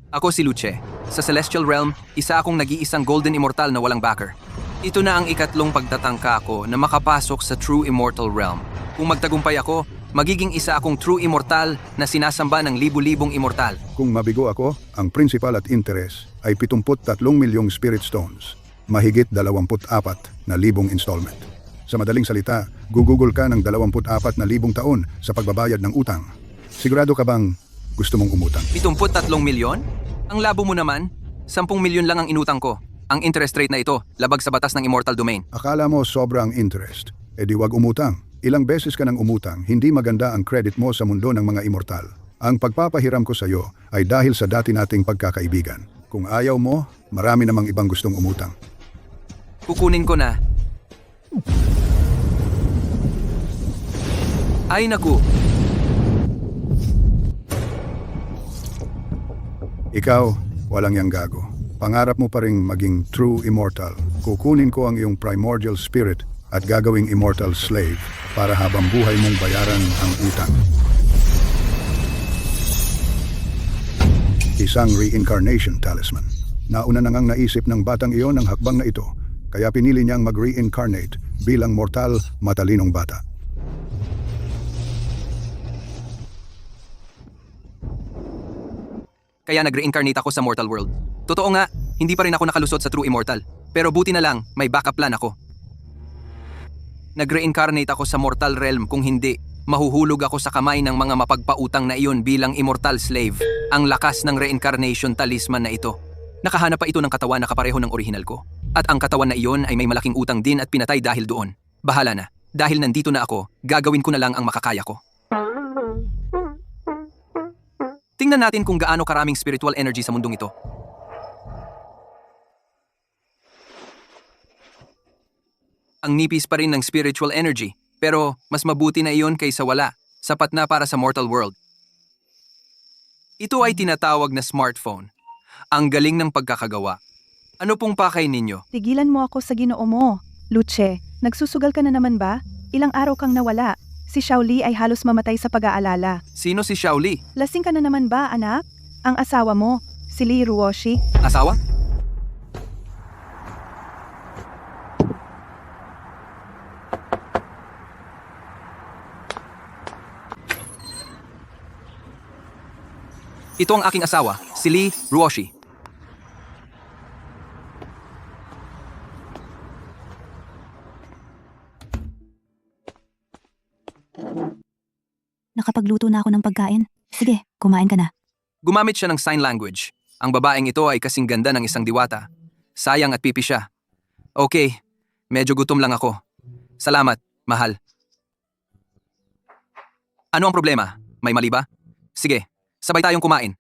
Ako si Luce. Sa Celestial Realm, isa akong nag-iisang Golden Immortal na walang backer. Ito na ang ikatlong pagtatangka ko na makapasok sa True Immortal Realm. Kung magtagumpay ako, magiging isa akong True Immortal na sinasamba ng libu-libong immortal. Kung mabigo ako, ang principal at interest ay 73 milyong Spirit Stones, mahigit 24,000 installment. Sa madaling salita, gugugol ka ng 24,000 taon sa pagbabayad ng utang. Sigurado ka bang gusto mong umutang? 73 milyon? Ang labo mo naman, 10 milyon lang ang inutang ko. Ang interest rate na ito, labag sa batas ng Immortal Domain. Akala mo sobra ang interest, di wag umutang. Ilang beses ka nang umutang, hindi maganda ang credit mo sa mundo ng mga immortal. Ang pagpapahiram ko sa iyo ay dahil sa dati nating pagkakaibigan. Kung ayaw mo, marami namang ibang gustong umutang. Kukunin ko na. Ay naku, Ikaw, walang yang gago. Pangarap mo pa ring maging true immortal. Kukunin ko ang iyong primordial spirit at gagawing immortal slave para habang buhay mong bayaran ang utang. Isang reincarnation talisman. Nauna na ngang naisip ng batang iyon ang hakbang na ito, kaya pinili niyang mag-reincarnate bilang mortal, matalinong bata. kaya nag-reincarnate ako sa mortal world. Totoo nga, hindi pa rin ako nakalusot sa True Immortal. Pero buti na lang, may backup plan ako. Nag-reincarnate ako sa mortal realm, kung hindi, mahuhulog ako sa kamay ng mga mapagpautang na iyon bilang immortal slave. Ang lakas ng reincarnation talisman na ito. Nakahanap pa ito ng katawan na kapareho ng orihinal ko. At ang katawan na iyon ay may malaking utang din at pinatay dahil doon. Bahala na. Dahil nandito na ako, gagawin ko na lang ang makakaya ko. Tingnan natin kung gaano karaming spiritual energy sa mundong ito. Ang nipis pa rin ng spiritual energy, pero mas mabuti na iyon kaysa wala. Sapat na para sa mortal world. Ito ay tinatawag na smartphone. Ang galing ng pagkakagawa. Ano pong pakay ninyo? Tigilan mo ako sa Ginoo mo. Luce, nagsusugal ka na naman ba? Ilang araw kang nawala. Si Xiaoli ay halos mamatay sa pag-aalala. Sino si Xiaoli? Lasing ka na naman ba, anak? Ang asawa mo, si Li Ruoshi. Asawa? Ito ang aking asawa, si Li Ruoshi. Nakapagluto na ako ng pagkain. Sige, kumain ka na. Gumamit siya ng sign language. Ang babaeng ito ay kasing ganda ng isang diwata. Sayang at pipi siya. Okay, medyo gutom lang ako. Salamat, mahal. Ano ang problema? May mali ba? Sige, sabay tayong kumain.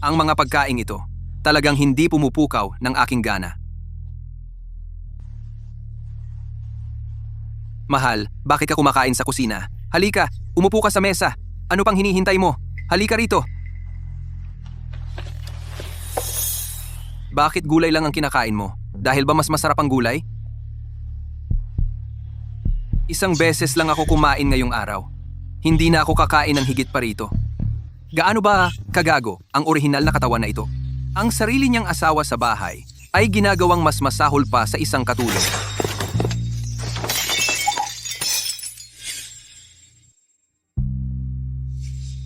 Ang mga pagkain ito, talagang hindi pumupukaw ng aking gana. Mahal, bakit ka kumakain sa kusina? Halika, umupo ka sa mesa. Ano pang hinihintay mo? Halika rito. Bakit gulay lang ang kinakain mo? Dahil ba mas masarap ang gulay? Isang beses lang ako kumain ngayong araw. Hindi na ako kakain ng higit pa rito. Gaano ba kagago ang orihinal na katawan na ito? Ang sarili niyang asawa sa bahay ay ginagawang mas masahol pa sa isang katulong.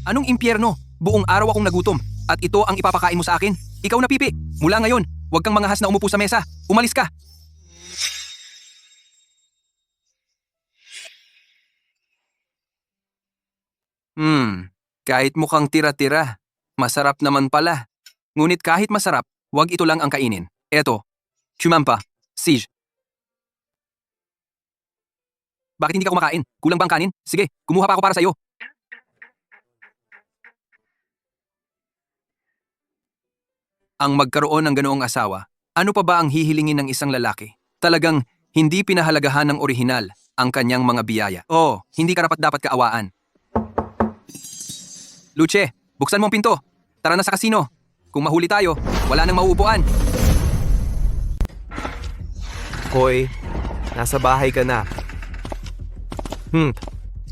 Anong impyerno? Buong araw akong nagutom at ito ang ipapakain mo sa akin? Ikaw na pipi! Mula ngayon, huwag kang mangahas na umupo sa mesa. Umalis ka! Kahit mukhang tira-tira, masarap naman pala. Ngunit kahit masarap, huwag ito lang ang kainin. Eto, chumampa, siege. Bakit hindi ka kumakain? Kulang ba ang kanin? Sige, kumuha pa ako para sa'yo. Ang magkaroon ng ganoong asawa, ano pa ba ang hihilingin ng isang lalaki? Talagang hindi pinahalagahan ng orihinal ang kanyang mga biyaya. Oh, hindi karapat-dapat kaawaan. Luce, buksan mo ang pinto. Tara na sa kasino. Kung mahuli tayo, wala nang mauupuan. Hoy, nasa bahay ka na.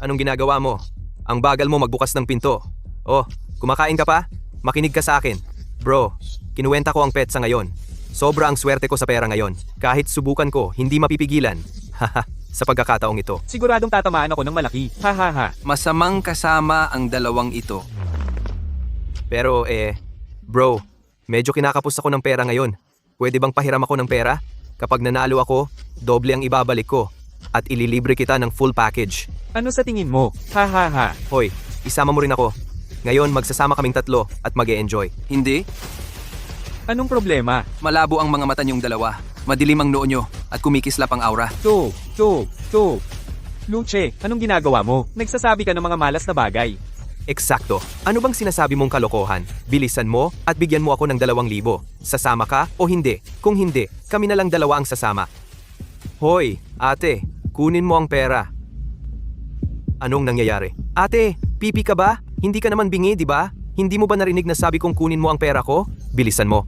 Anong ginagawa mo? Ang bagal mo magbukas ng pinto. Oh, kumakain ka pa? Makinig ka sa akin. Bro, kinuwenta ko ang petsa ngayon. Sobra ang swerte ko sa pera ngayon. Kahit subukan ko, hindi mapipigilan. Haha, sa pagkakataong ito. Siguradong tatamaan ako ng malaki. Ha ha ha. Masamang kasama ang dalawang ito. Pero bro, medyo kinakapos ako ng pera ngayon. Pwede bang pahiram ako ng pera? Kapag nanalo ako, doble ang ibabalik ko. At ililibre kita ng full package. Ano sa tingin mo? Ha ha ha. Hoy, isama mo rin ako. Ngayon magsasama kaming tatlo at mag-e-enjoy. Hindi? Anong problema? Malabo ang mga mata niyong dalawa. Madilim ang noo niyo at kumikislap ang aura. Luce, anong ginagawa mo? Nagsasabi ka ng mga malas na bagay. Eksakto. Ano bang sinasabi mong kalokohan? Bilisan mo at bigyan mo ako ng 2,000. Sasama ka o hindi? Kung hindi, kami na lang dalawa ang sasama. Hoy, ate, kunin mo ang pera. Anong nangyayari? Ate, pipi ka ba? Hindi ka naman bingi, di ba? Hindi mo ba narinig na sabi kong kunin mo ang pera ko? Bilisan mo.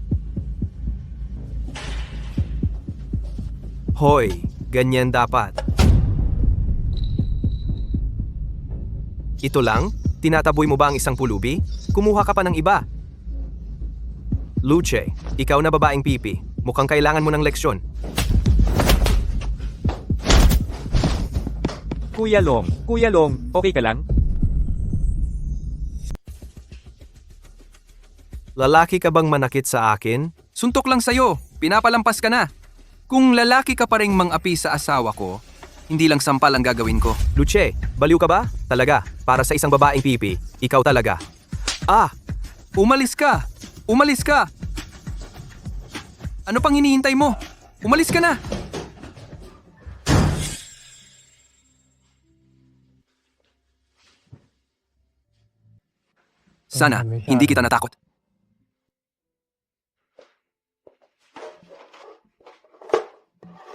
Hoy, ganyan dapat. Ito lang? Tinataboy mo ba ang isang pulubi? Kumuha ka pa ng iba. Luce, ikaw na babaeng pipi. Mukhang kailangan mo ng leksyon. Kuya Long, okay ka lang? Lalaki ka bang manakit sa akin? Suntok lang sa'yo. Pinapalampas ka na. Kung lalaki ka pa ring mang-api sa asawa ko, hindi lang sampal ang gagawin ko. Luce, baliw ka ba? Talaga, para sa isang babaeng pipi, ikaw talaga. Umalis ka! Umalis ka! Ano pang hinihintay mo? Umalis ka na! Sana, hindi kita natakot.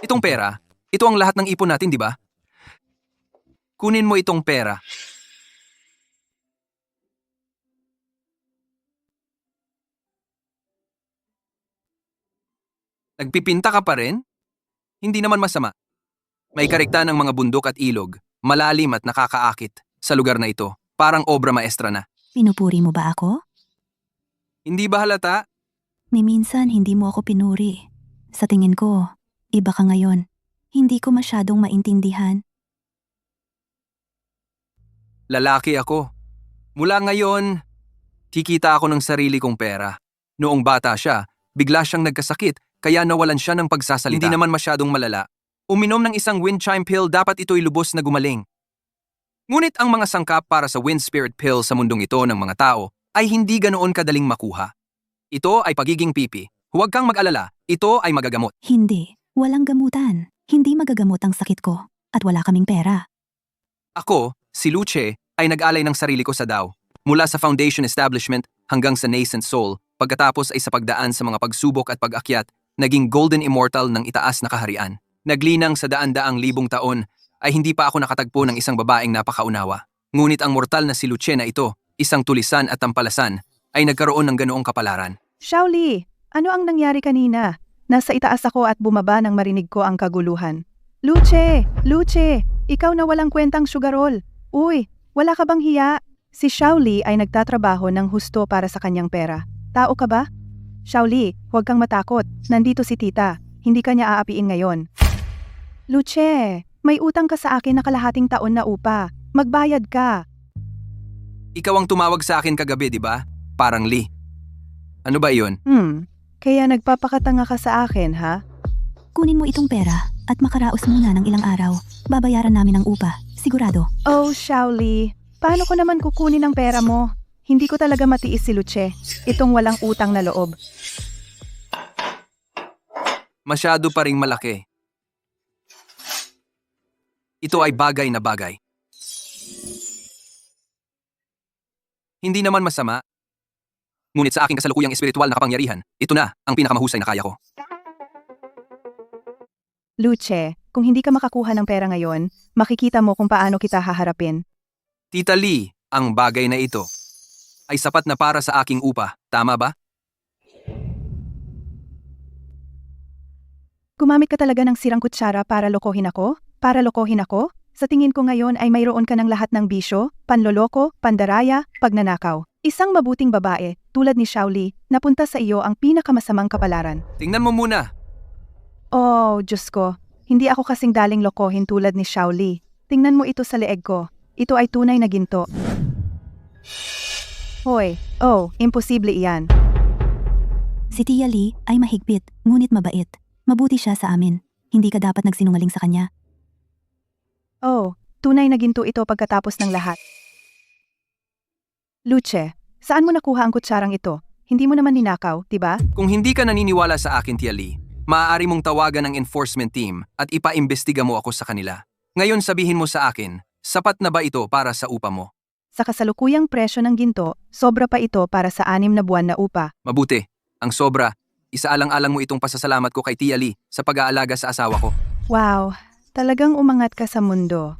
Itong pera, ito ang lahat ng ipon natin, di ba? Kunin mo itong pera. Nagpipinta ka pa rin? Hindi naman masama. May karikta ng mga bundok at ilog, malalim at nakakaakit sa lugar na ito. Parang obra maestra na. Pinupuri mo ba ako? Hindi ba halata? Ni minsan hindi mo ako pinuri. Sa tingin ko, iba ka ngayon. Hindi ko masyadong maintindihan. Lalaki ako. Mula ngayon, kikita ako ng sarili kong pera. Noong bata siya, bigla siyang nagkasakit kaya nawalan siya ng pagsasalita. Hindi naman masyadong malala. Uminom ng isang wind chime pill dapat ito'y lubos na gumaling. Ngunit ang mga sangkap para sa wind spirit pill sa mundong ito ng mga tao ay hindi ganoon kadaling makuha. Ito ay pagiging pipi. Huwag kang mag-alala, ito ay magagamot. Hindi, walang gamutan. Hindi magagamot ang sakit ko. At wala kaming pera. Ako, si Luce, ay nag-alay ng sarili ko sa DAO. Mula sa foundation establishment hanggang sa nascent soul, pagkatapos ay sa pagdaan sa mga pagsubok at pag-akyat, naging golden immortal ng itaas na kaharian. Naglinang sa daan-daang libong taon, ay hindi pa ako nakatagpo ng isang babaeng napakaunawa. Ngunit ang mortal na si Luce na ito, isang tulisan at tampalasan, ay nagkaroon ng ganoong kapalaran. Shaoli, ano ang nangyari kanina? Nasa itaas ako at bumaba nang marinig ko ang kaguluhan. Luce! Luce! Ikaw na walang kwentang sugarol. Uy, wala ka bang hiya? Si Shaoli ay nagtatrabaho ng husto para sa kanyang pera. Tao ka ba? Shaoli, huwag kang matakot. Nandito si tita. Hindi ka niya aapiin ngayon. Luce, may utang ka sa akin na kalahating taon na upa. Magbayad ka. Ikaw ang tumawag sa akin kagabi, di ba? Parang Lee. Ano ba iyon? Kaya nagpapakatanga ka sa akin, ha? Kunin mo itong pera at makaraos muna ng ilang araw. Babayaran namin ang upa. Sigurado. Oh, Shaoli, paano ko naman kukunin ang pera mo? Hindi ko talaga matiis si Luce. Itong walang utang na loob. Masyado pa ring malaki. Ito ay bagay na bagay. Hindi naman masama. Ngunit sa aking kasalukuyang espiritual na kapangyarihan, ito na ang pinakamahusay na kaya ko. Luce, kung hindi ka makakuha ng pera ngayon, makikita mo kung paano kita haharapin. Tita Lee, ang bagay na ito ay sapat na para sa aking upa. Tama ba? Gumamit ka talaga ng sirang kutsara para lokohin ako? Para lokohin ako? Sa tingin ko ngayon ay mayroon ka ng lahat ng bisyo, panloloko, pandaraya, pagnanakaw. Isang mabuting babae, tulad ni Shaoli, napunta sa iyo ang pinakamasamang kapalaran. Tingnan mo muna. Oh, Diyos ko. Hindi ako kasing daling lokohin tulad ni Shaoli. Tingnan mo ito sa leeg ko. Ito ay tunay na ginto. Hoy, imposible iyan. Si Tia Lee ay mahigpit, ngunit mabait. Mabuti siya sa amin. Hindi ka dapat nagsinungaling sa kanya. Oh, tunay na ginto ito pagkatapos ng lahat. Luce, saan mo nakuha ang kutsarang ito? Hindi mo naman ninakaw, diba? Kung hindi ka naniniwala sa akin, Tia Lee, maaari mong tawagan ng enforcement team at ipaimbestiga mo ako sa kanila. Ngayon sabihin mo sa akin, sapat na ba ito para sa upa mo? Sa kasalukuyang presyo ng ginto, sobra pa ito para sa 6 na buwan na upa. Mabuti. Ang sobra. Isaalang-alang mo itong pasasalamat ko kay Tia Lee sa pag-aalaga sa asawa ko. Wow, talagang umangat ka sa mundo.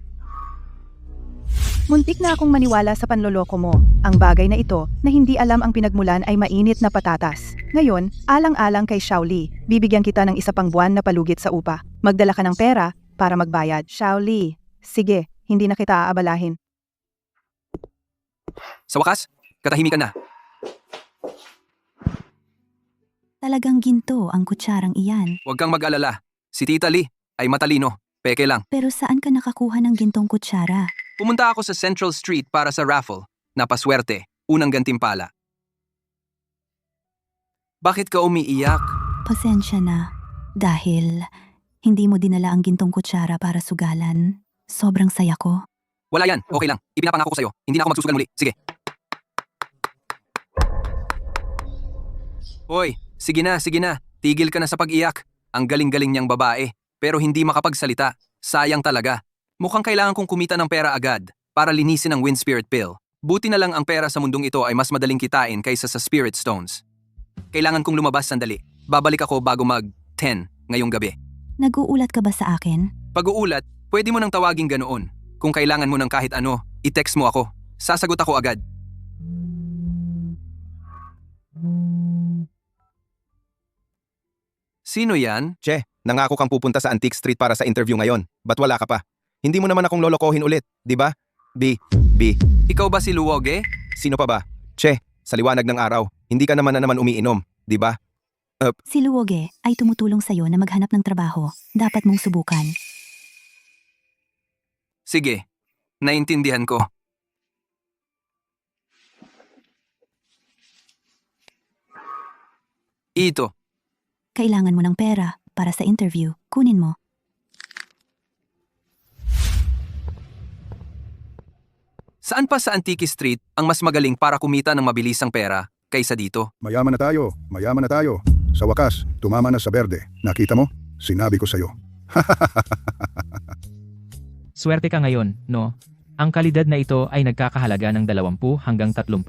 Muntik na akong maniwala sa panloloko mo. Ang bagay na ito na hindi alam ang pinagmulan ay mainit na patatas. Ngayon, alang-alang kay Shaoli, bibigyan kita ng isa pang buwan na palugit sa upa. Magdala ka ng pera para magbayad. Shaoli, sige, hindi na kita aabalahin. Sa wakas, katahimikan na. Talagang ginto ang kutsarang iyan. Huwag kang mag-alala. Si Tita Lee ay matalino. Peke lang. Pero saan ka nakakuha ng gintong kutsara? Pumunta ako sa Central Street para sa raffle. Napaswerte. Unang gantimpala. Bakit ka umiiyak? Pasensya na. Dahil hindi mo dinala ang gintong kutsara para sugalan. Sobrang saya ko. Wala yan. Okay lang. Ipinapangako ko sa'yo. Hindi na ako magsusugal muli. Sige. Hoy, sige na. Tigil ka na sa pag-iyak. Ang galing-galing niyang babae. Pero hindi makapagsalita. Sayang talaga. Mukhang kailangan kong kumita ng pera agad para linisin ang Wind Spirit Pill. Buti na lang ang pera sa mundong ito ay mas madaling kitain kaysa sa Spirit Stones. Kailangan kong lumabas sandali. Babalik ako bago mag-10 ngayong gabi. Nag-uulat ka ba sa akin? Pag-uulat, pwede mo nang tawaging ganoon. Kung kailangan mo ng kahit ano, i-text mo ako. Sasagot ako agad. Sino yan? Che, nangako kang pupunta sa Antique Street para sa interview ngayon. Ba't wala ka pa? Hindi mo naman akong lolokohin ulit, di ba? B. Ikaw ba si Luoge? Sino pa ba? Che, sa liwanag ng araw, hindi ka naman umiinom, di ba? Si Luoge ay tumutulong sa'yo na maghanap ng trabaho. Dapat mong subukan. Sige, naintindihan ko. Ito, Kailangan mo ng pera para sa interview. Kunin mo. saan pa sa Antique Street ang mas magaling para kumita ng mabilisang pera kaysa dito? Mayaman na tayo. Sa wakas, tumama na sa berde. Nakita mo? Sinabi ko sa'yo. Swerte ka ngayon, no? Ang kalidad na ito ay nagkakahalaga ng 20 hanggang 30,000.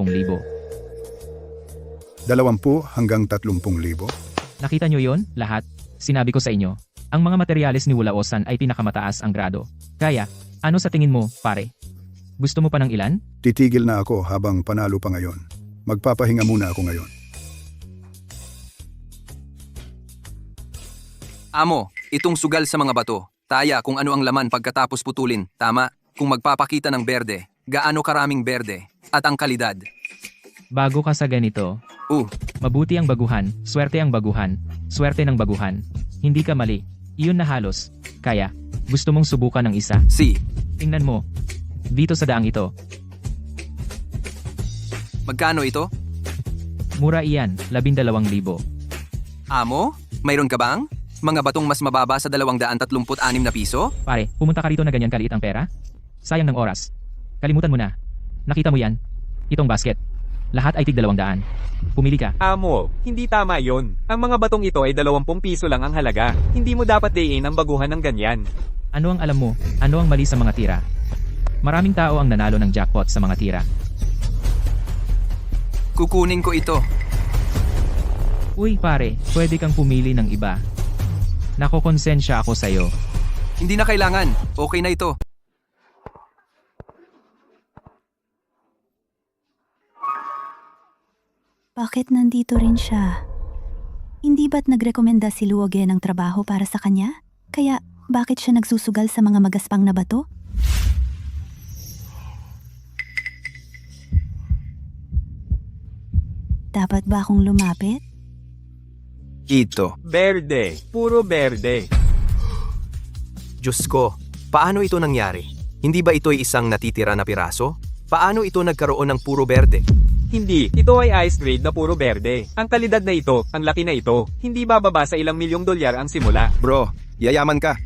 20 hanggang 30,000. Nakita nyo yon? Lahat? Sinabi ko sa inyo. Ang mga materyales ni Wulaosan ay pinakamataas ang grado. Kaya, ano sa tingin mo, pare? Gusto mo pa ng ilan? Titigil na ako habang panalo pa ngayon. Magpapahinga muna ako ngayon. Amo, itong sugal sa mga bato. Taya kung ano ang laman pagkatapos putulin. Tama, kung magpapakita ng berde, gaano karaming berde, at ang kalidad. Bago ka sa ganito, mabuti ang baguhan, swerte ng baguhan. Hindi ka mali. Iyon na halos. Kaya, gusto mong subukan ng isa. Tingnan mo. Dito sa daang ito. Magkano ito? Mura iyan, 12,000. Amo, mayroon ka bang? Mga batong mas mababa sa 236 na piso? Pare, pumunta ka rito na ganyan kaliit ang pera? Sayang ng oras. Kalimutan mo na. Nakita mo yan? Itong basket. Lahat ay tig 200. Pumili ka. Amo, hindi tama yon. Ang mga batong ito ay 20 piso lang ang halaga. Hindi mo dapat dayin ang baguhan ng ganyan. Ano ang alam mo? Ano ang mali sa mga tira? Maraming tao ang nanalo ng jackpot sa mga tira. Kukunin ko ito. Uy pare, pwede kang pumili ng iba. Nakokonsensya ako sa'yo. Hindi na kailangan. Okay na ito. Bakit nandito rin siya? Hindi ba't nagrekomenda si Luoge ng trabaho para sa kanya? Kaya bakit siya nagsusugal sa mga magaspang na bato? Dapat ba akong lumapit? Ito. Berde. Puro berde. Diyos ko, paano ito nangyari? Hindi ba ito'y isang natitira na piraso? Paano ito nagkaroon ng puro berde? Hindi, ito ay ice grade na puro berde. Ang kalidad na ito, ang laki na ito, hindi bababa sa ilang milyong dolyar ang simula. Bro, yayaman ka.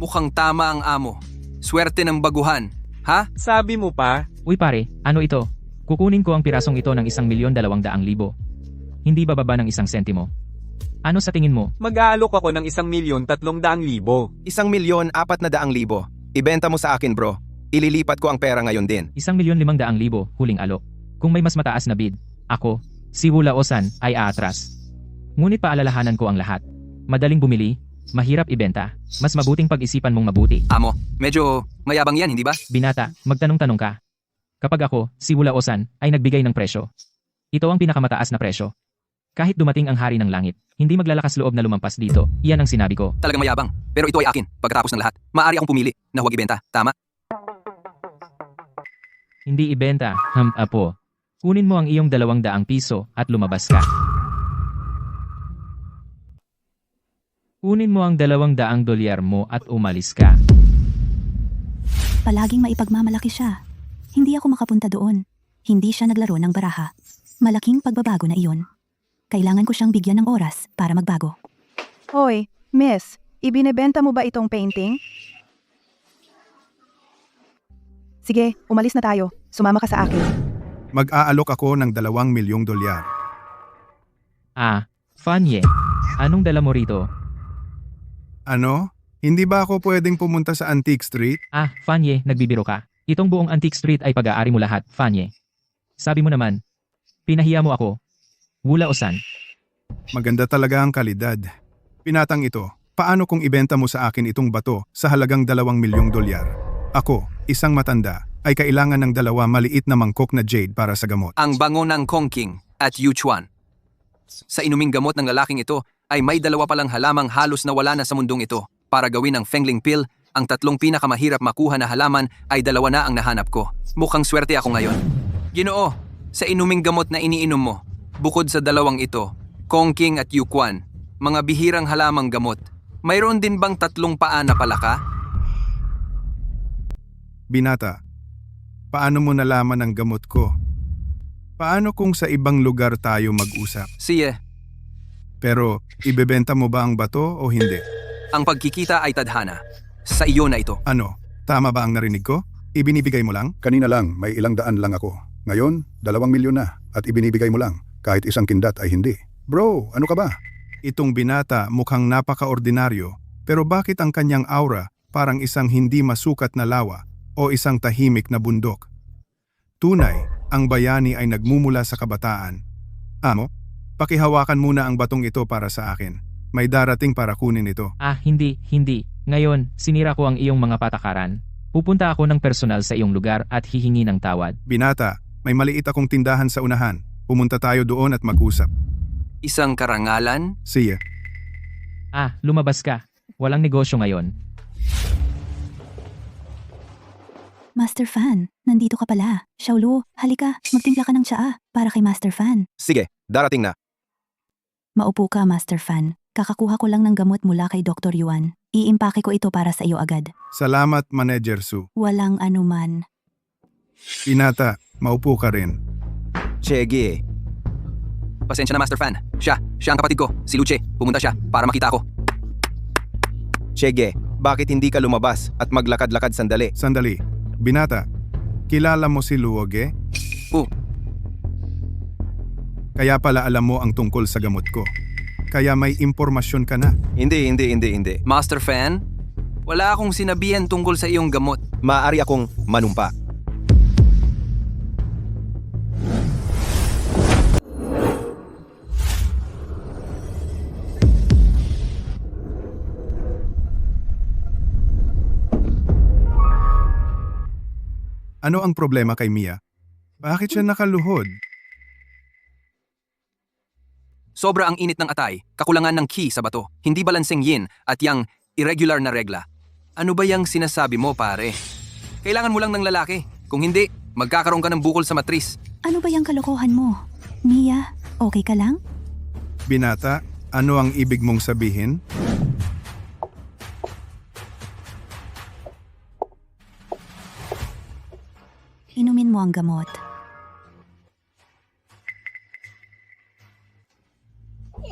Mukhang tama ang amo. Swerte ng baguhan. Ha? Sabi mo pa, Uy pare, ano ito? Kukunin ko ang pirasong ito ng 1,200,000. Hindi bababa ng 1 sentimo. Ano sa tingin mo? mag-aalok ako ng 1,300,000. 1,400,000. Ibenta mo sa akin, bro. Ililipat ko ang pera ngayon din. 1,500,000 huling alok. Kung may mas mataas na bid, ako, si Hula Osan, ay aatras. Ngunit paalalahanan ko ang lahat. Madaling bumili, mahirap ibenta. Mas mabuting pag-isipan mong mabuti. Amo, medyo mayabang yan, hindi ba? Binata, magtanong-tanong ka. Kapag ako, si Hula Osan, ay nagbigay ng presyo. Ito ang pinakamataas na presyo. Kahit dumating ang hari ng langit, hindi maglalakas loob na lumampas dito. Iyan ang sinabi ko. Talagang mayabang. Pero ito ay akin. Pagkatapos ng lahat, maaari akong pumili na huwag ibenta. Tama? Hindi ibenta, apo. Kunin mo ang iyong 200 piso at lumabas ka. Kunin mo ang 200 dolyar mo at umalis ka. Palaging maipagmamalaki siya. Hindi ako makapunta doon. Hindi siya naglaro ng baraha. Malaking pagbabago na iyon. Kailangan ko siyang bigyan ng oras para magbago. Hoy, miss, ibinebenta mo ba itong painting? Sige, umalis na tayo. Sumama ka sa akin. Mag-aalok ako ng 2,000,000 dolyar. Ah, Fanye. Anong dala mo rito? Ano? Hindi ba ako pwedeng pumunta sa Antique Street? Ah, Fanye, nagbibiro ka. Itong buong Antique Street ay pag-aari mo lahat, Fanye. Sabi mo naman, pinahiya mo ako. Hula Osan. Maganda talaga ang kalidad. Pinatang ito, paano kung ibenta mo sa akin itong bato sa halagang 2,000,000 dolyar? Ako, isang matanda, ay kailangan ng 2 maliit na mangkok na jade para sa gamot. Ang bango ng Kongking at Yuchuan. Sa inuming gamot ng lalaking ito, ay may 2 palang halamang halos na wala na sa mundong ito. Para gawin ang Fengling Pill, ang 3 pinakamahirap makuha na halaman ay 2 na ang nahanap ko. Mukhang swerte ako ngayon. Ginoo, sa inuming gamot na iniinom mo, bukod sa 2 ito, Kongking at Yuchuan, mga bihirang halamang gamot, mayroon din bang 3 paa na palaka? Binata, paano mo nalaman ang gamot ko? Paano kung sa ibang lugar tayo mag-usap? Siye, Pero, ibebenta mo ba ang bato o hindi? ang pagkikita ay tadhana. Sa iyo na ito. Ano? Tama ba ang narinig ko? Ibinibigay mo lang? Kanina lang, may ilang daan lang ako. Ngayon, 2,000,000 na at ibinibigay mo lang. Kahit isang kindat ay hindi. Bro, ano ka ba? Itong binata mukhang napaka-ordinaryo, pero bakit ang kanyang aura parang isang hindi masukat na lawa o isang tahimik na bundok? Tunay, ang bayani ay nagmumula sa kabataan. Amo, pakihawakan muna ang batong ito para sa akin. May darating para kunin ito. Ah, hindi. Ngayon, sinira ko ang iyong mga patakaran. Pupunta ako ng personal sa iyong lugar at hihingi ng tawad. Binata, may maliit akong tindahan sa unahan. Pumunta tayo doon at mag-usap. Isang karangalan? Siya. Ah, lumabas ka. Walang negosyo ngayon. Master Fan, nandito ka pala. Xiaolu, halika, magtimpla ka ng tsaa para kay Master Fan. Sige, darating na. Maupo ka, Master Fan. Kakakuha ko lang ng gamot mula kay Dr. Yuan. Iimpake ko ito para sa iyo agad. Salamat, Manager Su. Walang anuman. Binata, maupo ka rin. Chege. Pasensya na, Master Fan. Siya ang kapatid ko, si Luce. Pumunta siya para makita ako. Chege, bakit hindi ka lumabas at maglakad-lakad sandali? Sandali. Binata, kilala mo si Luoge? Oh, Kaya pala alam mo ang tungkol sa gamot ko. Kaya may impormasyon ka na. Hindi. Master Fan, wala akong sinabihan tungkol sa iyong gamot. Maaari akong manumpa. Ano ang problema kay Mia? Bakit siya nakaluhod? Sobra ang init ng atay, kakulangan ng ki sa bato, hindi balanseng yin at yang irregular na regla. Ano ba yang sinasabi mo, pare? Kailangan mo lang ng lalaki. Kung hindi, magkakaroon ka ng bukol sa matris. Ano ba yung kalokohan mo? Mia, Okay ka lang? Binata, ano ang ibig mong sabihin? Inumin mo ang gamot.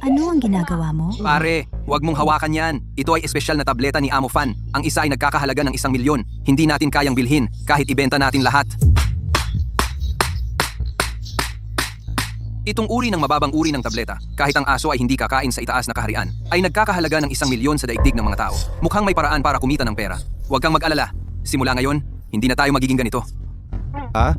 Ano ang ginagawa mo? Pare, huwag mong hawakan yan. Ito ay espesyal na tableta ni Amo Fan. Ang isa ay nagkakahalaga ng 1 milyon. Hindi natin kayang bilhin, kahit ibenta natin lahat. Itong uri ng mababang uri ng tableta, kahit ang aso ay hindi kakain sa itaas na kaharian, ay nagkakahalaga ng 1 milyon sa daigdig ng mga tao. Mukhang may paraan para kumita ng pera. Huwag kang mag-alala. Simula ngayon, hindi na tayo magiging ganito. Ah?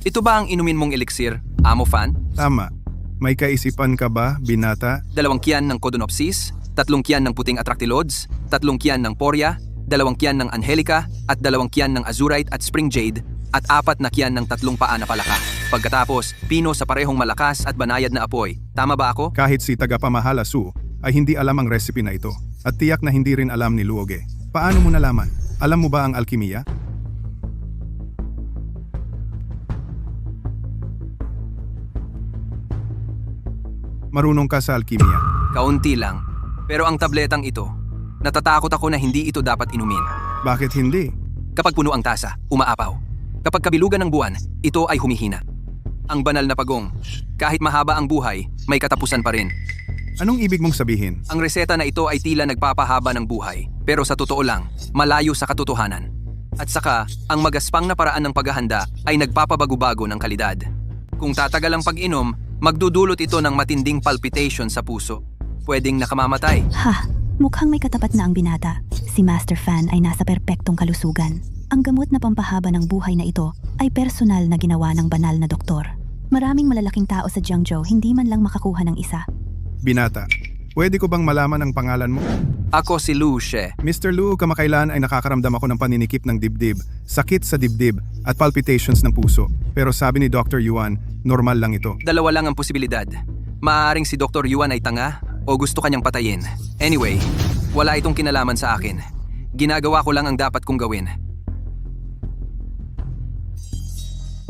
Ito ba ang inumin mong elixir, Amo Fan? Tama. May kaisipan ka ba, binata? 2 kiyan ng Codonopsis, 3 kiyan ng puting Atractylodes, 3 kiyan ng Poria, 2 kiyan ng Angelica, at 2 kiyan ng Azurite at Spring Jade, at 4 na kiyan ng 3 paa na palaka. Pagkatapos, pino sa parehong malakas at banayad na apoy. Tama ba ako? Kahit si tagapamahala Su ay hindi alam ang recipe na ito at tiyak na hindi rin alam ni Luoge. Paano mo nalaman? Alam mo ba ang alkimiya? Marunong ka sa alkimiya. Kaunti lang. Pero ang tabletang ito, natatakot ako na hindi ito dapat inumin. Bakit hindi? Kapag puno ang tasa, umaapaw. Kapag kabilugan ng buwan, ito ay humihina. Ang banal na pagong, kahit mahaba ang buhay, may katapusan pa rin. Anong ibig mong sabihin? Ang reseta na ito ay tila nagpapahaba ng buhay, pero sa totoo lang, malayo sa katotohanan. At saka, ang magaspang na paraan ng paghahanda ay nagpapabago-bago ng kalidad. Kung tatagal ang pag-inom, magdudulot ito ng matinding palpitation sa puso. Pwedeng nakamamatay. Ha, mukhang may katapat na ang binata. Si Master Fan ay nasa perpektong kalusugan. Ang gamot na pampahaba ng buhay na ito ay personal na ginawa ng banal na doktor. Maraming malalaking tao sa Jiangzhou hindi man lang makakuha ng isa. Binata, pwede ko bang malaman ang pangalan mo? Ako si Lu She. Mr. Lu, kamakailan ay nakakaramdam ako ng paninikip ng dibdib, sakit sa dibdib, at palpitations ng puso. Pero sabi ni Dr. Yuan, normal lang ito. 2 lang ang posibilidad. Maaaring si Dr. Yuan ay tanga o gusto kanyang patayin. Anyway, wala itong kinalaman sa akin. Ginagawa ko lang ang dapat kong gawin.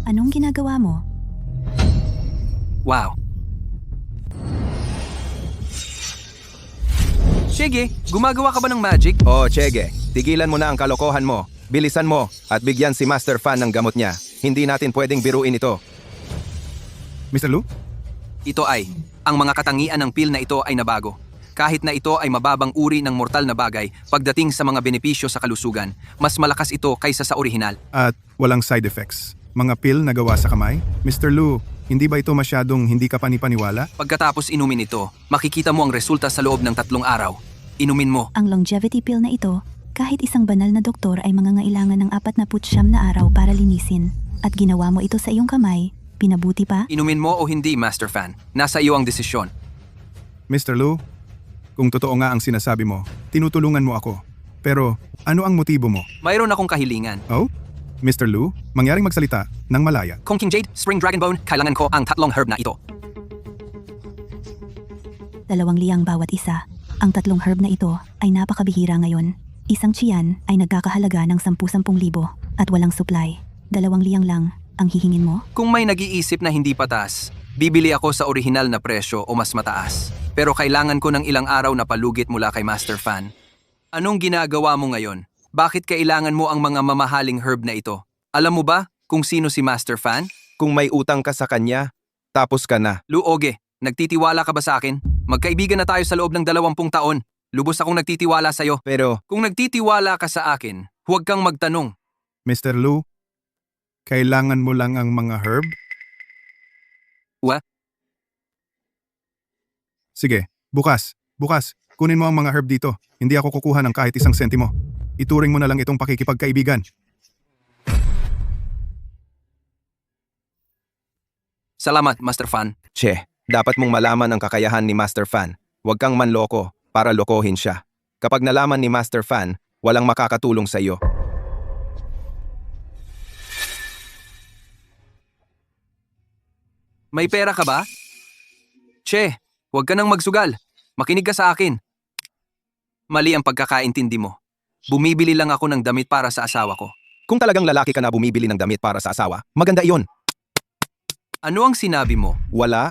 Anong ginagawa mo? Wow. Sige, gumagawa ka ba ng magic? Oh, Chege, tigilan mo na ang kalokohan mo. Bilisan mo at bigyan si Master Fan ng gamot niya. Hindi natin pwedeng biruin ito. Mr. Lu? Ito ay, ang mga katangian ng pill na ito ay nabago. Kahit na ito ay mababang uri ng mortal na bagay, pagdating sa mga benepisyo sa kalusugan, mas malakas ito kaysa sa orihinal. At walang side effects. Mga pill na gawa sa kamay? Mr. Lu, hindi ba ito masyadong hindi ka panipaniwala? Pagkatapos inumin ito, makikita mo ang resulta sa loob ng 3 araw. Inumin mo. Ang longevity pill na ito, kahit isang banal na doktor ay mangangailangan ng 49 na araw para linisin. At ginawa mo ito sa iyong kamay, pinabuti pa? Inumin mo o hindi, Master Fan. Nasa iyo ang desisyon. Mr. Lu, kung totoo nga ang sinasabi mo, tinutulungan mo ako. Pero ano ang motibo mo? Mayroon akong kahilingan. Oh? Mr. Lu, mangyaring magsalita ng malaya. Kung King Jade, Spring Dragon Bone, kailangan ko ang 3 herb na ito. 2 liyang bawat isa. Ang 3 herb na ito ay napakabihira ngayon. Isang tiyan ay nagkakahalaga ng 10,000 at walang supply. 2 liyang lang ang hihingin mo? Kung may nag-iisip na hindi patas, bibili ako sa orihinal na presyo o mas mataas. Pero kailangan ko ng ilang araw na palugit mula kay Master Fan. Anong ginagawa mo ngayon? Bakit kailangan mo ang mga mamahaling herb na ito? Alam mo ba kung sino si Master Fan? Kung may utang ka sa kanya, tapos ka na. Luoge, nagtitiwala ka ba sa akin? Magkaibigan na tayo sa loob ng 20 taon. Lubos akong nagtitiwala sa'yo. Pero, Kung nagtitiwala ka sa akin, huwag kang magtanong. Mr. Lu, kailangan mo lang ang mga herb? What? Sige, bukas. Kunin mo ang mga herb dito. Hindi ako kukuha ng kahit 1 sentimo. Ituring mo na lang itong pakikipagkaibigan. Salamat, Master Fan. Che, dapat mong malaman ang kakayahan ni Master Fan. Huwag kang manloko para lokohin siya. Kapag nalaman ni Master Fan, walang makakatulong sa iyo. May pera ka ba? Che, huwag ka nang magsugal. Makinig ka sa akin. Mali ang pagkakaintindi mo. Bumibili lang ako ng damit para sa asawa ko. Kung talagang lalaki ka na bumibili ng damit para sa asawa, maganda iyon. Ano ang sinabi mo? Wala,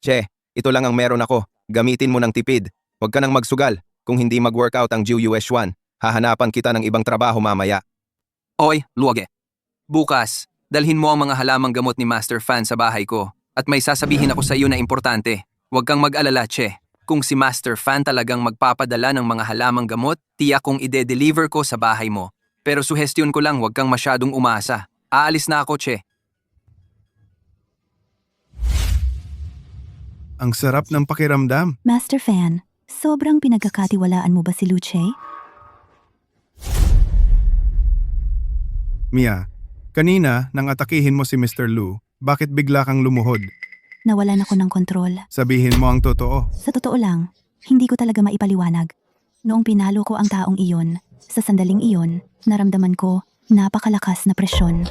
Che, ito lang ang meron ako. Gamitin mo ng tipid. Huwag ka nang magsugal. Kung hindi mag-workout ang GUS1, hahanapan kita ng ibang trabaho mamaya. Oy, Luoge. Bukas, dalhin mo ang mga halamang gamot ni Master Fan sa bahay ko. At may sasabihin ako sa iyo na importante. Huwag kang mag-alala, Che. Kung si Master Fan talagang magpapadala ng mga halamang gamot, tiyak kong ide-deliver ko sa bahay mo. Pero suhestyon ko lang, huwag kang masyadong umasa. Aalis na ako, Che. Ang sarap ng pakiramdam. Master Fan, sobrang pinagkakatiwalaan mo ba si Luce? Mia, kanina nang atakihin mo si Mr. Lu, bakit bigla kang lumuhod? Nawalan ako ng kontrol. Sabihin mo ang totoo. Sa totoo lang, hindi ko talaga maipaliwanag. Noong pinalo ko ang taong iyon, sa sandaling iyon, naramdaman ko napakalakas na presyon.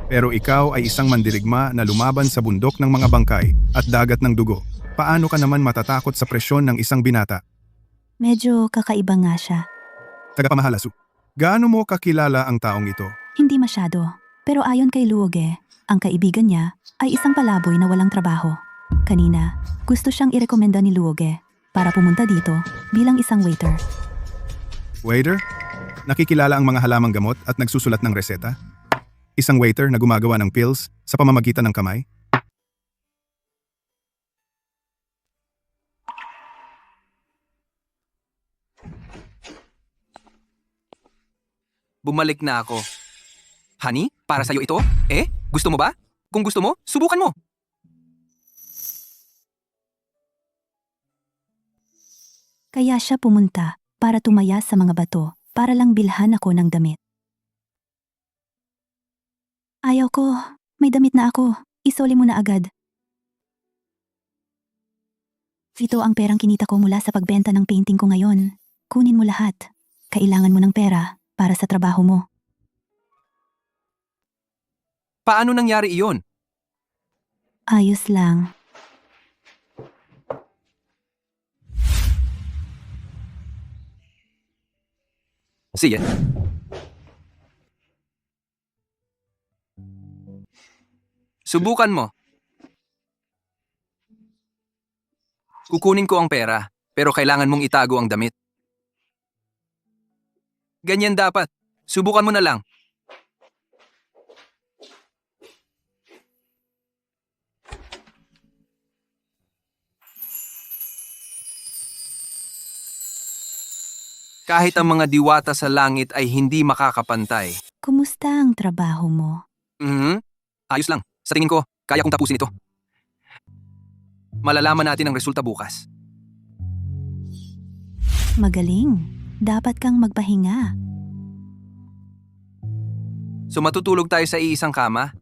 Pero ikaw ay isang mandirigma na lumaban sa bundok ng mga bangkay at dagat ng dugo. Paano ka naman matatakot sa presyon ng isang binata? Medyo kakaiba nga siya. Tagapamahalasu, gaano mo kakilala ang taong ito? Hindi masyado. Pero ayon kay Luoge, ang kaibigan niya ay isang palaboy na walang trabaho. Kanina, gusto siyang irekomenda ni Luoge para pumunta dito bilang isang waiter. Waiter? Nakikilala ang mga halamang gamot at nagsusulat ng reseta? Isang waiter na gumagawa ng pills sa pamamagitan ng kamay? Bumalik na ako. Honey, para sa'yo ito? Gusto mo ba? Kung gusto mo, subukan mo. Kaya siya pumunta para tumaya sa mga bato para lang bilhan ako ng damit. Ayaw ko. May damit na ako. Isoli mo na agad. Ito ang perang kinita ko mula sa pagbenta ng painting ko ngayon. Kunin mo lahat. Kailangan mo ng pera para sa trabaho mo. Paano nangyari iyon? Ayos lang. Sige. Subukan mo. Kukunin ko ang pera, pero kailangan mong itago ang damit. Ganyan dapat. Subukan mo na lang. Kahit ang mga diwata sa langit ay hindi makakapantay. Kumusta ang trabaho mo? Ayos lang. Sa tingin ko, kaya kong tapusin ito. Malalaman natin ang resulta bukas. Magaling. Dapat kang magpahinga. So matutulog tayo sa iisang kama?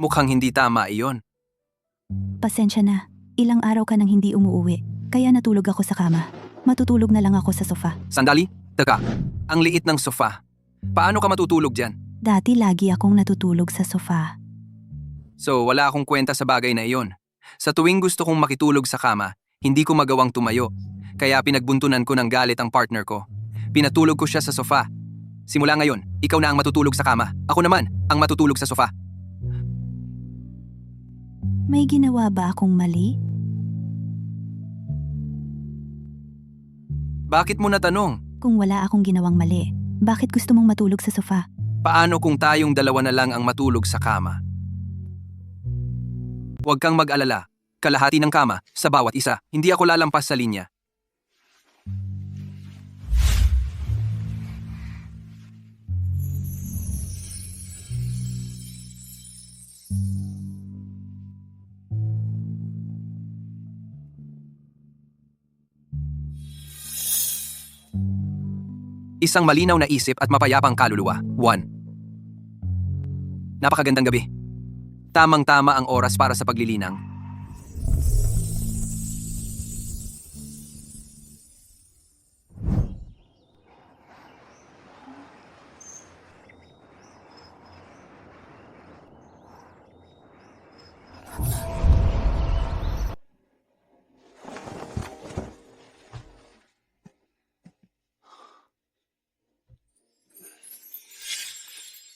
Mukhang hindi tama iyon. Pasensya na. Ilang araw ka nang hindi umuuwi. Kaya natulog ako sa kama. Matutulog na lang ako sa sofa. Sandali, teka. Ang liit ng sofa. Paano ka matutulog dyan? Dati lagi akong natutulog sa sofa. So wala akong kwenta sa bagay na iyon. Sa tuwing gusto kong makitulog sa kama, hindi ko magawang tumayo. Kaya pinagbuntunan ko ng galit ang partner ko. Pinatulog ko siya sa sofa. Simula ngayon, ikaw na ang matutulog sa kama. Ako naman ang matutulog sa sofa. May ginawa ba akong mali? Bakit mo natanong? Kung wala akong ginawang mali, bakit gusto mong matulog sa sofa? Paano kung tayong dalawa na lang ang matulog sa kama? Huwag kang mag-alala. Kalahati ng kama sa bawat isa. Hindi ako lalampas sa linya. Isang malinaw na isip at mapayapang kaluluwa. 1. Napakagandang gabi. Tamang-tama ang oras para sa paglilinang.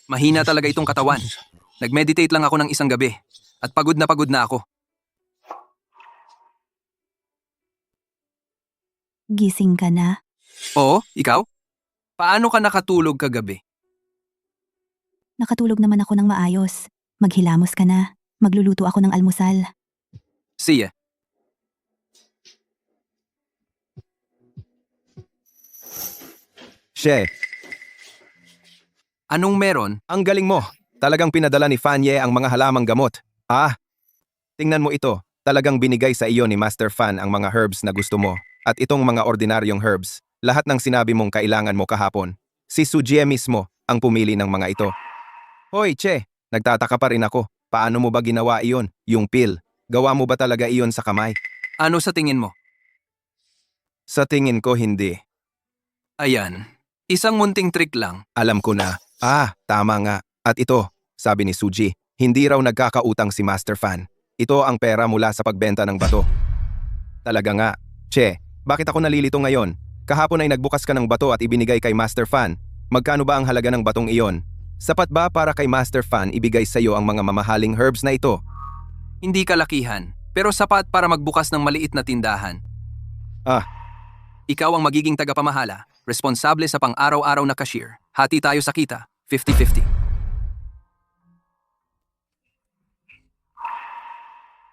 Mahina talaga itong katawan. Nag-meditate lang ako ng isang gabi at pagod na ako. gising ka na. Oo, ikaw? Paano ka nakatulog kagabi? Nakatulog naman ako ng maayos. Maghilamos ka na. Magluluto ako ng almusal. Siya. She, Anong meron? ang galing mo. Talagang pinadala ni Fanye ang mga halamang gamot. Tingnan mo ito. Talagang binigay sa iyo ni Master Fan ang mga herbs na gusto mo. At itong mga ordinaryong herbs, lahat ng sinabi mong kailangan mo kahapon. Si Sujie mismo ang pumili ng mga ito. Hoy, Che, nagtataka pa rin ako. Paano mo ba ginawa iyon? Yung pill. Gawa mo ba talaga iyon sa kamay? Ano sa tingin mo? Sa tingin ko hindi. Ayan. Isang munting trick lang. Alam ko na. Tama nga. At ito, sabi ni Suji, hindi raw nagkakautang si Master Fan. Ito ang pera mula sa pagbenta ng bato. Talaga nga. Che, bakit ako nalilito ngayon? Kahapon ay nagbukas ka ng bato at ibinigay kay Master Fan. Magkano ba ang halaga ng batong iyon? Sapat ba para kay Master Fan ibigay sa iyo ang mga mamahaling herbs na ito? Hindi kalakihan, pero sapat para magbukas ng maliit na tindahan. Ikaw ang magiging tagapamahala, responsable sa pang-araw-araw na cashier. Hati tayo sa kita, 50-50.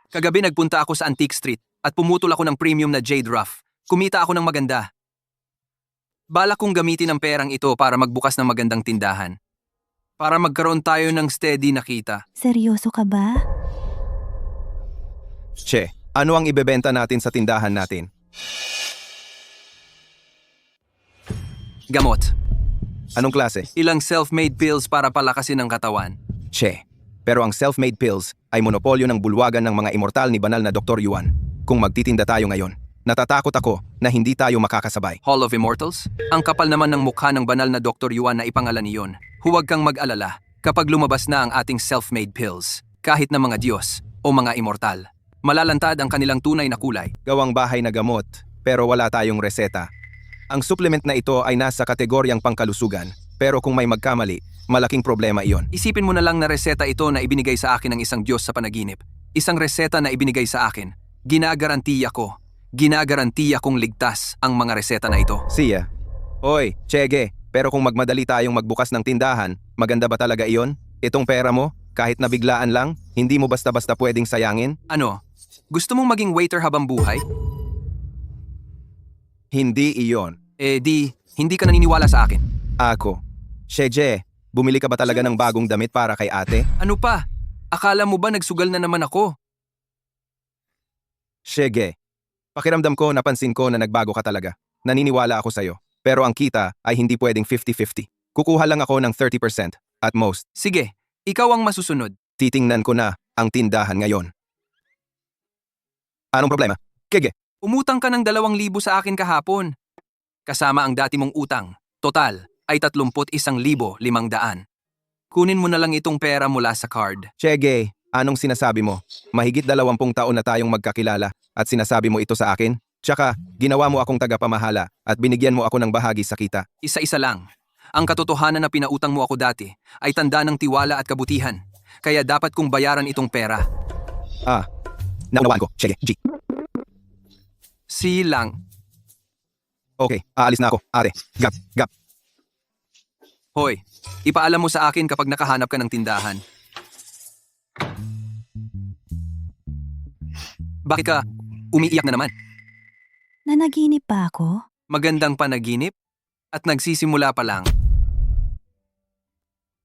Kagabi nagpunta ako sa Antique Street at pumutol ako ng premium na jade rough. Kumita ako ng maganda. Balak kong gamitin ang perang ito para magbukas ng magandang tindahan. Para magkaroon tayo ng steady na kita. Seryoso ka ba? Che, ano ang ibebenta natin sa tindahan natin? Gamot. Anong klase? Ilang self-made pills para palakasin ang katawan. Che. Pero ang self-made pills ay monopolyo ng bulwagan ng mga immortal ni banal na Dr. Yuan. Kung magtitinda tayo ngayon, natatakot ako na hindi tayo makakasabay. Hall of Immortals? Ang kapal naman ng mukha ng banal na Dr. Yuan na ipangalan niyon. Huwag kang mag-alala kapag lumabas na ang ating self-made pills, kahit na mga Diyos o mga immortal. Malalantad ang kanilang tunay na kulay. Gawang bahay na gamot, pero wala tayong reseta. Ang supplement na ito ay nasa kategoryang pangkalusugan, pero kung may magkamali, malaking problema iyon. Isipin mo na lang na reseta ito na ibinigay sa akin ng isang Diyos sa panaginip. Isang reseta na ibinigay sa akin. Ginagarantiya kong ligtas ang mga reseta na ito. Siya. Hoy, Chege, pero kung magmadali tayong magbukas ng tindahan, maganda ba talaga iyon? Itong pera mo, kahit nabiglaan lang, hindi mo basta-basta pwedeng sayangin? Ano? Gusto mong maging waiter habang buhay? Hindi iyon. Hindi ka naniniwala sa akin. Ako. Sheje, bumili ka ba talaga ng bagong damit para kay ate? Ano pa? Akala mo ba nagsugal na naman ako? Shege, pakiramdam ko napansin ko na nagbago ka talaga. Naniniwala ako sa'yo. Pero ang kita ay hindi pwedeng 50-50. Kukuha lang ako ng 30% at most. Sige, ikaw ang masusunod. Titingnan ko na ang tindahan ngayon. Anong problema? Kege, Umutang ka ng 2,000 sa akin kahapon. Kasama ang dati mong utang. Total ay 31,500. Kunin mo na lang itong pera mula sa card. Shege, anong sinasabi mo? Mahigit 20 taon na tayong magkakilala at sinasabi mo ito sa akin? Tsaka, ginawa mo akong tagapamahala at binigyan mo ako ng bahagi sa kita. Isa-isa lang. Ang katotohanan na pinautang mo ako dati ay tanda ng tiwala at kabutihan. Kaya dapat kong bayaran itong pera. Naunawaan ko. Shege, G. Silang. Okay, aalis na ako. Ate, gap. Hoy, ipaalam mo sa akin kapag nakahanap ka ng tindahan. Bakit ka umiiyak na naman? Nanaginip pa ako? Magandang panaginip? At nagsisimula pa lang.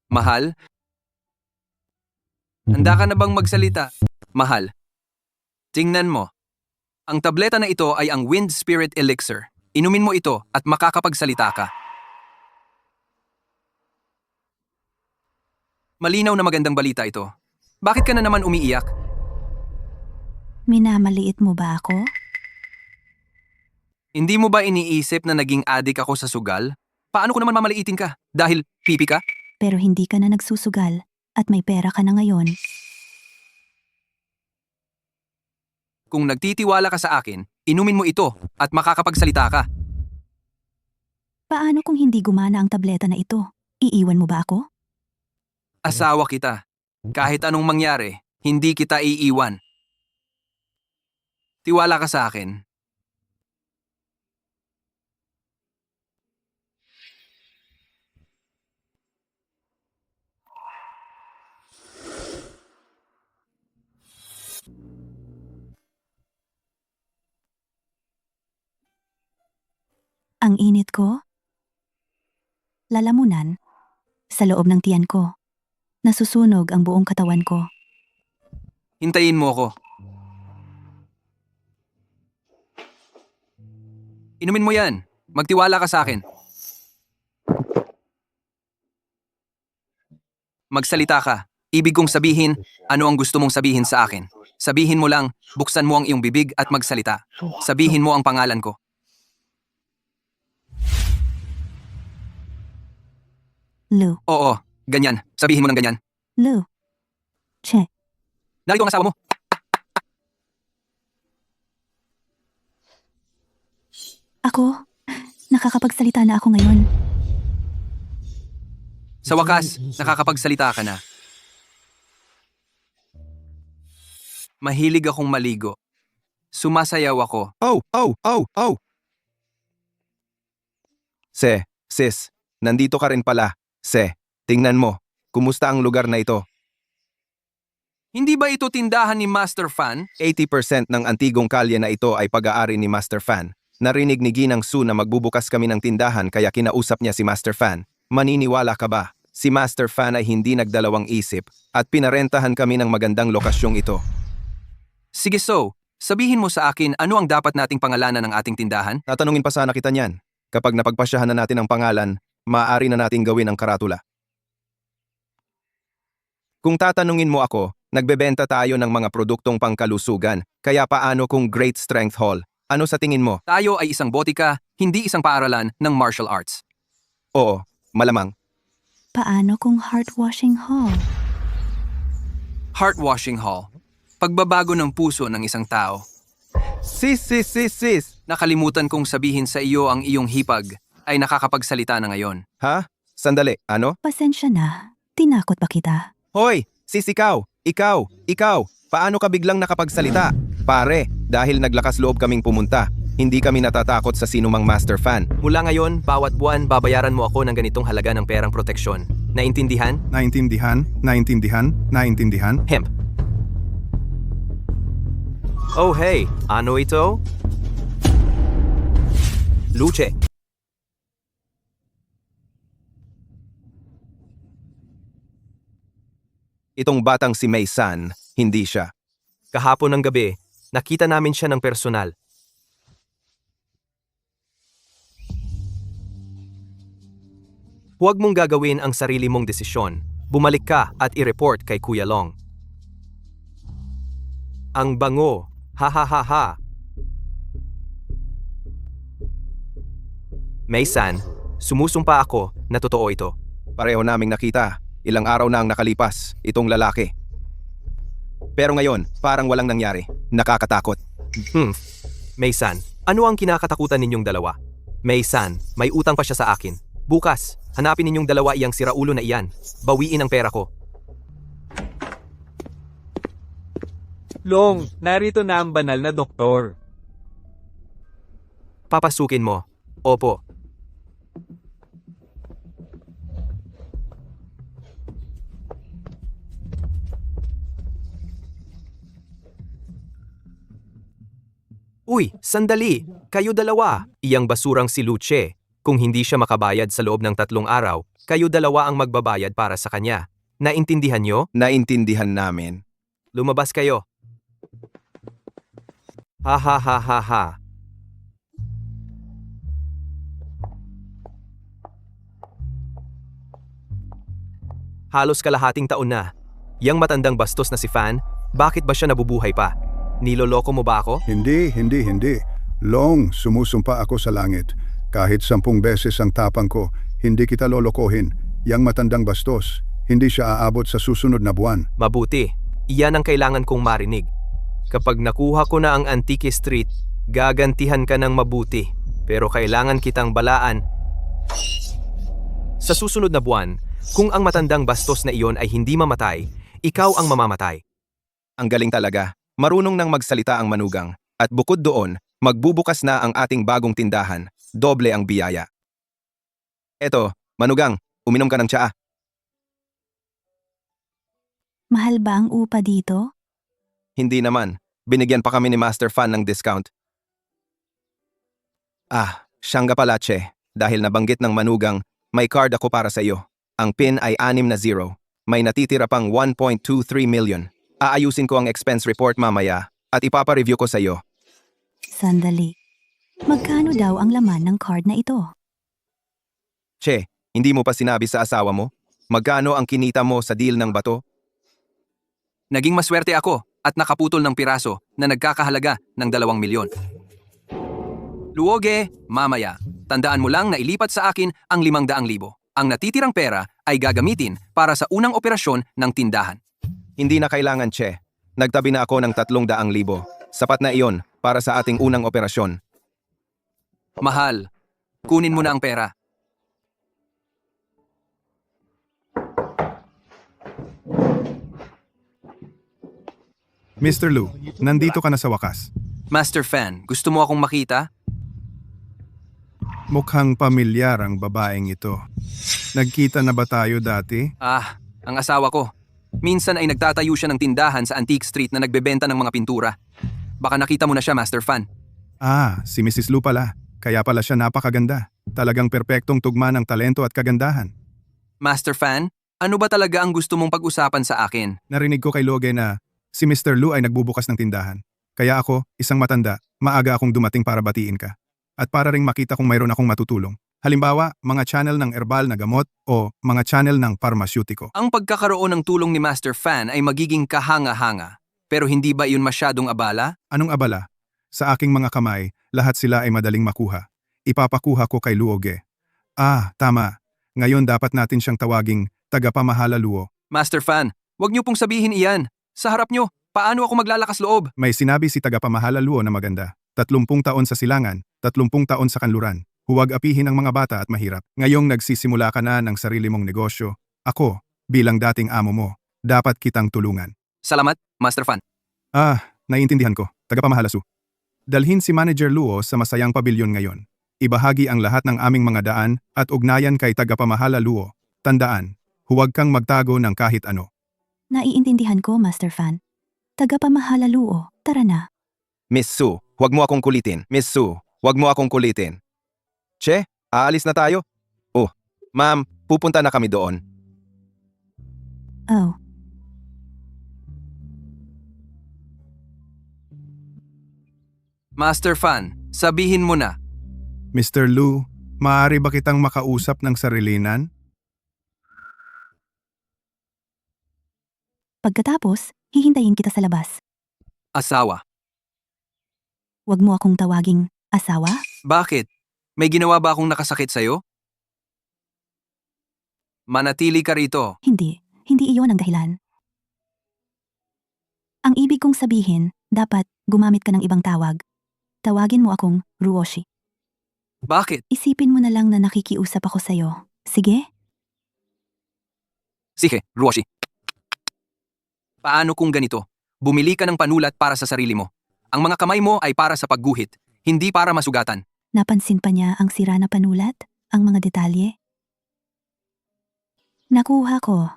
Mahal? Handa ka na bang magsalita? Mahal. Tingnan mo. Ang tableta na ito ay ang Wind Spirit Elixir. Inumin mo ito at makakapagsalita ka. Malinaw na magandang balita ito. Bakit ka na naman umiiyak? Minamaliit mo ba ako? Hindi mo ba iniisip na naging adik ako sa sugal? Paano ko naman mamaliitin ka? Dahil pipi ka? Pero hindi ka na nagsusugal at may pera ka na ngayon. Kung nagtitiwala ka sa akin, inumin mo ito at makakapagsalita ka. Paano kung hindi gumana ang tableta na ito? Iiwan mo ba ako? Asawa kita. Kahit anong mangyari, hindi kita iiwan. Tiwala ka sa akin. Ang init ko? Lalamunan? Sa loob ng tiyan ko. Nasusunog ang buong katawan ko. Hintayin mo ako. Inumin mo yan. Magtiwala ka sa akin. Magsalita ka. Ibig kong sabihin, ano ang gusto mong sabihin sa akin? Sabihin mo lang, buksan mo ang iyong bibig at magsalita. Sabihin mo ang pangalan ko. Lu. Oo, ganyan. Sabihin mo ng ganyan. Lu. Che. Narito ang asawa mo. Ako? Nakakapagsalita na ako ngayon. Sa wakas, nakakapagsalita ka na. Mahilig akong maligo. Sumasayaw ako. Oh! Sis, nandito ka rin pala. Tingnan mo. Kumusta ang lugar na ito? Hindi ba ito tindahan ni Master Fan? 80% ng antigong kalye na ito ay pag-aari ni Master Fan. Narinig ni Ginang Su na magbubukas kami ng tindahan kaya kinausap niya si Master Fan. Maniniwala ka ba? Si Master Fan ay hindi nagdalawang isip at pinarentahan kami ng magandang lokasyong ito. Sige sabihin mo sa akin ano ang dapat nating pangalanan ng ating tindahan? Tatanungin pa sana kita niyan. Kapag napagpasyahan na natin ang pangalan, maaari na nating gawin ang karatula. Kung tatanungin mo ako, nagbebenta tayo ng mga produktong pangkalusugan, kaya paano kung Great Strength Hall? Ano sa tingin mo? Tayo ay isang botika, hindi isang paaralan ng martial arts. Oo, malamang. Paano kung heart-washing hall? Heart-washing hall. Pagbabago ng puso ng isang tao. Sis! Nakalimutan kong sabihin sa iyo ang iyong hipag ay nakakapagsalita na ngayon. Ha? Sandali, ano? Pasensya na. Tinakot ba kita? Hoy! Sis, ikaw! Paano ka biglang nakapagsalita? Pare, dahil naglakas loob kaming pumunta, hindi kami natatakot sa sinumang Master Fan. Mula ngayon, bawat buwan babayaran mo ako ng ganitong halaga ng perang proteksyon. Naintindihan? Naintindihan? Hemp. Oh hey, ano ito? Luce. Itong batang si Mei San, hindi siya. Kahapon ng gabi, nakita namin siya ng personal. Huwag mong gagawin ang sarili mong desisyon. Bumalik ka at i-report kay Kuya Long. Ang bango. Ha ha ha ha. Maysan, sumusumpa ako na totoo ito. Pareho naming nakita. Ilang araw na ang nakalipas, itong lalaki. Pero ngayon, parang walang nangyari. Nakakatakot. Maysan, ano ang kinakatakutan ninyong dalawa? Maysan, may utang pa siya sa akin. Bukas, hanapin ninyong dalawa iyang siraulo na iyan. Bawiin ang pera ko. Long, narito na ang banal na doktor. Papasukin mo. Opo. Uy, sandali! Kayo dalawa! Iyang basurang si Luce. Kung hindi siya makabayad sa loob ng 3 araw, kayo dalawa ang magbabayad para sa kanya. Naintindihan nyo? Naintindihan namin. Lumabas kayo. Ha ha ha ha ha. Halos kalahating taon na. Yang matandang bastos na si Fan, bakit ba siya nabubuhay pa? Niloloko mo ba ako? Hindi. Long, sumusumpa ako sa langit. Kahit 10 beses ang tapang ko, hindi kita lolokohin. Yang matandang bastos, hindi siya aabot sa susunod na buwan. Mabuti. Iyan ang kailangan kong marinig. Kapag nakuha ko na ang Antique Street, gagantihan ka ng mabuti. Pero kailangan kitang balaan. Sa susunod na buwan, kung ang matandang bastos na iyon ay hindi mamatay, ikaw ang mamamatay. Ang galing talaga. Marunong nang magsalita ang manugang. At bukod doon, magbubukas na ang ating bagong tindahan. Doble ang biyaya. Eto, manugang, uminom ka ng tsaa. Mahal ba ang upa dito? Hindi naman. Binigyan pa kami ni Master Fan ng discount. Siyang nga pala, Che. Dahil nabanggit ng manugang, may card ako para sa iyo. Ang PIN ay 6 na 0. May natitira pang 1.23 million. Aayusin ko ang expense report mamaya at ipapareview ko sa iyo. Sandali. Magkano daw ang laman ng card na ito? Che, hindi mo pa sinabi sa asawa mo? Magkano ang kinita mo sa deal ng bato? Naging maswerte ako at nakaputol ng piraso na nagkakahalaga ng 2 milyon. Luoge, mamaya. Tandaan mo lang na ilipat sa akin ang 500,000. Ang natitirang pera ay gagamitin para sa unang operasyon ng tindahan. Hindi na kailangan, Che. Nagtabi na ako ng 300,000. Sapat na iyon para sa ating unang operasyon. Mahal, kunin mo na ang pera. Mr. Lu, nandito ka na sa wakas. Master Fan, gusto mo akong makita? Mukhang pamilyar ang babaeng ito. Nagkita na ba tayo dati? Ang asawa ko. Minsan ay nagtatayo siya ng tindahan sa Antique Street na nagbebenta ng mga pintura. Baka nakita mo na siya, Master Fan. Si Mrs. Lu pala. Kaya pala siya napakaganda. Talagang perpektong tugma ng talento at kagandahan. Master Fan, ano ba talaga ang gusto mong pag-usapan sa akin? Narinig ko kay Loge na si Mr. Lu ay nagbubukas ng tindahan. Kaya ako, isang matanda, maaga akong dumating para batiin ka. At para ring makita kung mayroon akong matutulong. Halimbawa, mga channel ng herbal na gamot o mga channel ng parmasyutiko. Ang pagkakaroon ng tulong ni Master Fan ay magiging kahanga-hanga. Pero hindi ba iyon masyadong abala? Anong abala? Sa aking mga kamay, lahat sila ay madaling makuha. Ipapakuha ko kay Luoge. Tama. Ngayon dapat natin siyang tawaging tagapamahala Luo. Master Fan, wag niyo pong sabihin iyan. Sa harap niyo, paano ako maglalakas loob? May sinabi si tagapamahala Luo na maganda. 30 taon sa silangan, 30 taon sa kanluran. Huwag apihin ang mga bata at mahirap. Ngayong nagsisimula ka na ng sarili mong negosyo, ako, bilang dating amo mo, dapat kitang tulungan. Salamat, Master Fan. Naiintindihan ko. Tagapamahala Su. Dalhin si Manager Luo sa masayang pabilyon ngayon. Ibahagi ang lahat ng aming mga daan at ugnayan kay tagapamahala Luo. Tandaan, huwag kang magtago ng kahit ano. Naiintindihan ko, Master Fan. Tagapamahala Luo, tara na. Miss Su, huwag mo akong kulitin. Miss Su, huwag mo akong kulitin. Che, aalis na tayo? Ma'am, pupunta na kami doon. Oh, Master Fan, sabihin mo na. Mr. Lu, maaari ba kitang makausap ng sarilinan? pagkatapos, hihintayin kita sa labas. Asawa. Huwag mo akong tawaging asawa. Bakit? May ginawa ba akong nakasakit sa'yo? Manatili ka rito. Hindi iyon ang dahilan. Ang ibig kong sabihin, dapat gumamit ka ng ibang tawag. Tawagin mo akong Ruoshi. Bakit? Isipin mo na lang na nakikiusap ako sa'yo. Sige? Sige, Ruoshi. Paano kung ganito? Bumili ka ng panulat para sa sarili mo. Ang mga kamay mo ay para sa pagguhit, hindi para masugatan. Napansin pa niya ang sira na panulat, ang mga detalye. Nakuha ko.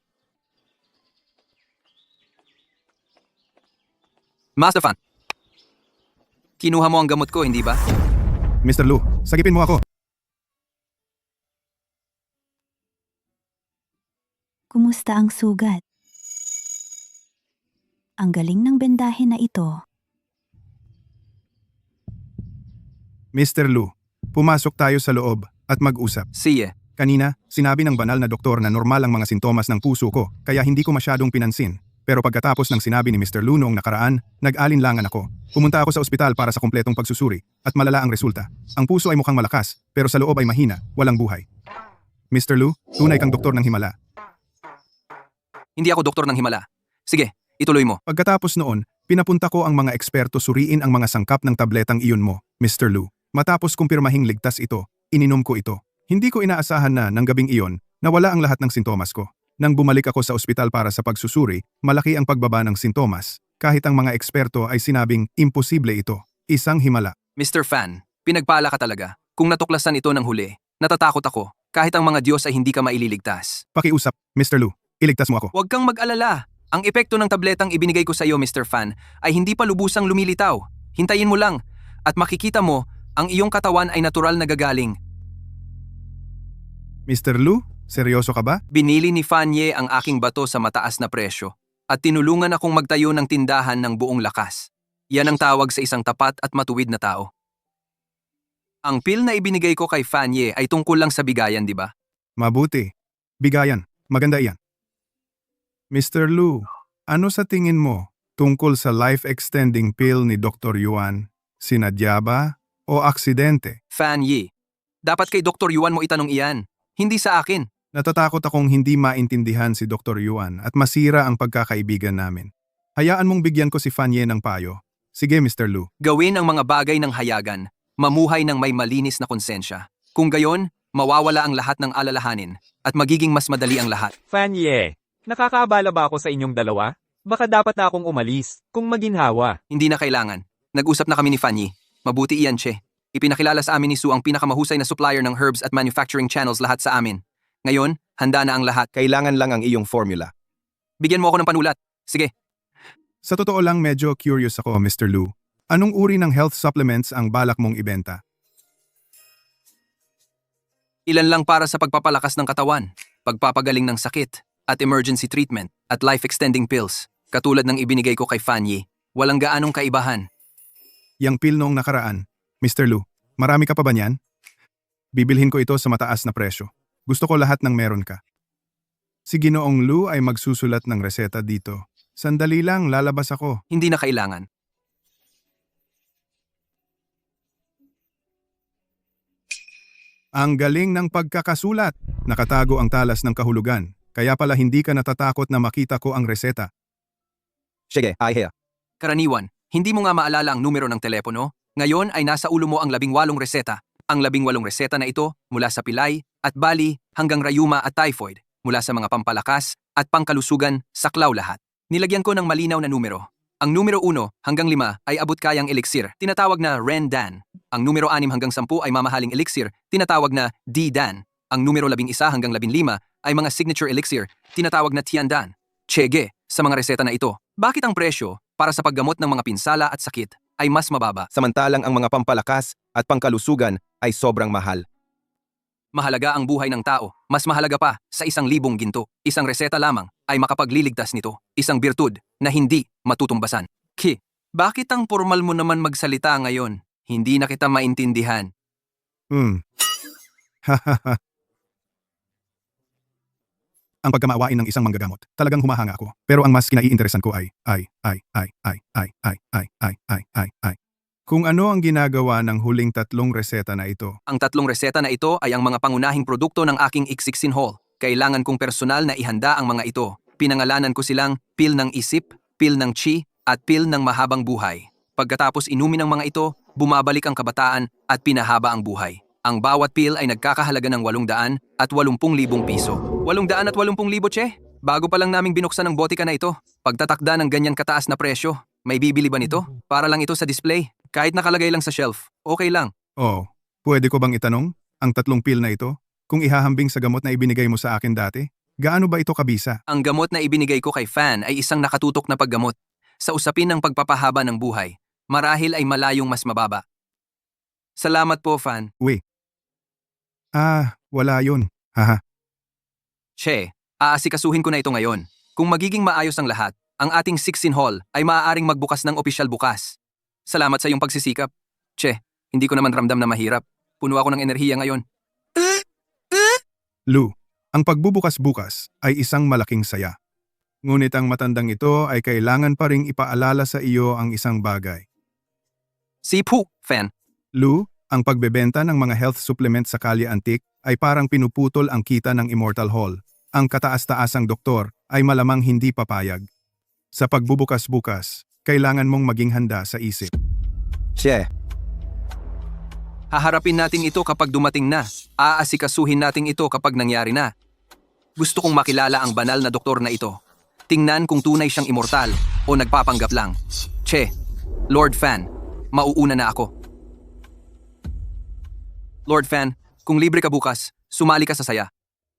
Master Fan. Kinuha mo ang gamot ko, hindi ba? Mr. Lu, sagipin mo ako. Kumusta ang sugat? Ang galing ng bendahin na ito. Mr. Lu, pumasok tayo sa loob at mag-usap. Siye. Kanina, sinabi ng banal na doktor na normal ang mga sintomas ng puso ko kaya hindi ko masyadong pinansin. Pero pagkatapos ng sinabi ni Mr. Lu noong nakaraan, nag-alinlangan ako. Pumunta ako sa ospital para sa kumpletong pagsusuri at malala ang resulta. Ang puso ay mukhang malakas pero sa loob ay mahina, walang buhay. Mr. Lu, tunay kang doktor ng himala. Hindi ako doktor ng himala. Sige, ituloy mo. Pagkatapos noon, pinapunta ko ang mga eksperto suriin ang mga sangkap ng tabletang iyon mo, Mr. Lu. Matapos kumpirmahing ligtas ito, ininom ko ito. Hindi ko inaasahan na ng gabing iyon, nawala ang lahat ng sintomas ko. Nang bumalik ako sa ospital para sa pagsusuri, malaki ang pagbaba ng sintomas. Kahit ang mga eksperto ay sinabing imposible ito. Isang himala. Mr. Fan, pinagpala ka talaga. Kung natuklasan ito ng huli, natatakot ako. Kahit ang mga Diyos ay hindi ka maililigtas. Pakiusap, Mr. Lu. Iligtas mo ako. Huwag kang mag-alala. Ang epekto ng tabletang ibinigay ko sa iyo, Mr. Fan, ay hindi pa lubusang lumilitaw. Hintayin mo lang. At makikita mo, Ang iyong katawan ay natural na gagaling. Mr. Lu, seryoso ka ba? Binili ni Fanye ang aking bato sa mataas na presyo at tinulungan akong magtayo ng tindahan ng buong lakas. Yan ang tawag sa isang tapat at matuwid na tao. Ang pil na ibinigay ko kay Fanye ay tungkol lang sa bigayan, di ba? Mabuti. Bigayan. Maganda iyan. Mr. Lu, ano sa tingin mo tungkol sa life-extending pill ni Dr. Yuan? Sinadya ba o aksidente? Fanye, dapat kay Dr. Yuan mo itanong iyan, hindi sa akin. Natatakot akong hindi maintindihan si Dr. Yuan at masira ang pagkakaibigan namin. Hayaan mong bigyan ko si Fanye ng payo. Sige, Mr. Lu. Gawin ang mga bagay ng hayagan, mamuhay ng may malinis na konsensya. Kung gayon, mawawala ang lahat ng alalahanin at magiging mas madali ang lahat. Fanye, nakakaabala ba ako sa inyong dalawa? Baka dapat na akong umalis, kung maginhawa. Hindi na kailangan. Nag-usap na kami ni Fanye. Mabuti iyan, Che. Ipinakilala sa amin ni Su ang pinakamahusay na supplier ng herbs at manufacturing channels lahat sa amin. Ngayon, handa na ang lahat. Kailangan lang ang iyong formula. Bigyan mo ako ng panulat. Sige. Sa totoo lang medyo curious ako, Mr. Lu. Anong uri ng health supplements ang balak mong ibenta? Ilan lang para sa pagpapalakas ng katawan, pagpapagaling ng sakit, at emergency treatment, at life-extending pills, katulad ng ibinigay ko kay Fanye. Walang gaanong kaibahan. Yang pill noong nakaraan. Mr. Lu, marami ka pa ba niyan? Bibilhin ko ito sa mataas na presyo. Gusto ko lahat ng meron ka. Si Ginoong Lu ay magsusulat ng reseta dito. Sandali lang, lalabas ako. Hindi na kailangan. Ang galing ng pagkakasulat. Nakatago ang talas ng kahulugan. Kaya pala hindi ka natatakot na makita ko ang reseta. Sige, I hear. Karaniwan, hindi mo nga maalala ang numero ng telepono? Ngayon ay nasa ulo mo ang 18 reseta. Ang 18 reseta na ito mula sa pilay at bali hanggang rayuma at typhoid, mula sa mga pampalakas at pangkalusugan, saklaw lahat. Nilagyan ko ng malinaw na numero. Ang numero 1 hanggang 5 ay abot-kayang elixir, tinatawag na Ren-Dan. Ang numero 6 hanggang 10 ay mamahaling elixir, tinatawag na D-Dan. Ang numero 11 hanggang 15 ay mga signature elixir, tinatawag na Tian-Dan. Chege, sa mga reseta na ito, bakit ang presyo para sa paggamot ng mga pinsala at sakit ay mas mababa? Samantalang ang mga pampalakas at pangkalusugan ay sobrang mahal. Mahalaga ang buhay ng tao, mas mahalaga pa sa 1,000 ginto. Isang reseta lamang ay makapagliligtas nito, isang birtud na hindi matutumbasan. Bakit ang formal mo naman magsalita ngayon? Hindi na kita maintindihan. Hahaha. Ang pagkamaawain ng isang manggagamot. Talagang humahanga ako. Pero ang mas kinaiinteresan ko ay. Kung ano ang ginagawa ng huling 3 reseta na ito. Ang 3 reseta na ito ay ang mga pangunahing produkto ng aking Iksik Hall. Kailangan kong personal na ihanda ang mga ito. Pinangalanan ko silang pil ng isip, pil ng chi, at pil ng mahabang buhay. Pagkatapos inumin ang mga ito, bumabalik ang kabataan at pinahaba ang buhay. Ang bawat pil ay nagkakahalaga ng 800 at 80,000 piso. 800 at 80,000, Che? Bago pa lang naming binuksan ang botika na ito. Pagtatakda ng ganyan kataas na presyo, may bibili ba nito? Para lang ito sa display. Kahit nakalagay lang sa shelf, okay lang. Oh, pwede ko bang itanong? Ang 3 pil na ito? Kung ihahambing sa gamot na ibinigay mo sa akin dati? Gaano ba ito kabisa? Ang gamot na ibinigay ko kay Fan ay isang nakatutok na paggamot. Sa usapin ng pagpapahaba ng buhay, marahil ay malayong mas mababa. Salamat po, Fan. Wala yun. Haha. Che, aasikasuhin ko na ito ngayon. Kung magiging maayos ang lahat, ang ating 16 Hall ay maaaring magbukas ng opisyal bukas. Salamat sa iyong pagsisikap. Che, hindi ko naman ramdam na mahirap. Puno ako ng enerhiya ngayon. Lu, ang pagbubukas-bukas ay isang malaking saya. Ngunit ang matandang ito ay kailangan pa ring ipaalala sa iyo ang isang bagay. Sipu, Fan. Lu, ang pagbebenta ng mga health supplements sa Kalye Antique ay parang pinuputol ang kita ng Immortal Hall. Ang kataas-taasang doktor ay malamang hindi papayag. Sa pagbubukas-bukas, kailangan mong maging handa sa isip. Che, Haharapin natin ito kapag dumating na. Aasikasuhin natin ito kapag nangyari na. Gusto kong makilala ang banal na doktor na ito. Tingnan kung tunay siyang immortal o nagpapanggap lang. Che, Lord Fan, mauuna na ako. Lord Fan, kung libre ka bukas, sumali ka sa saya.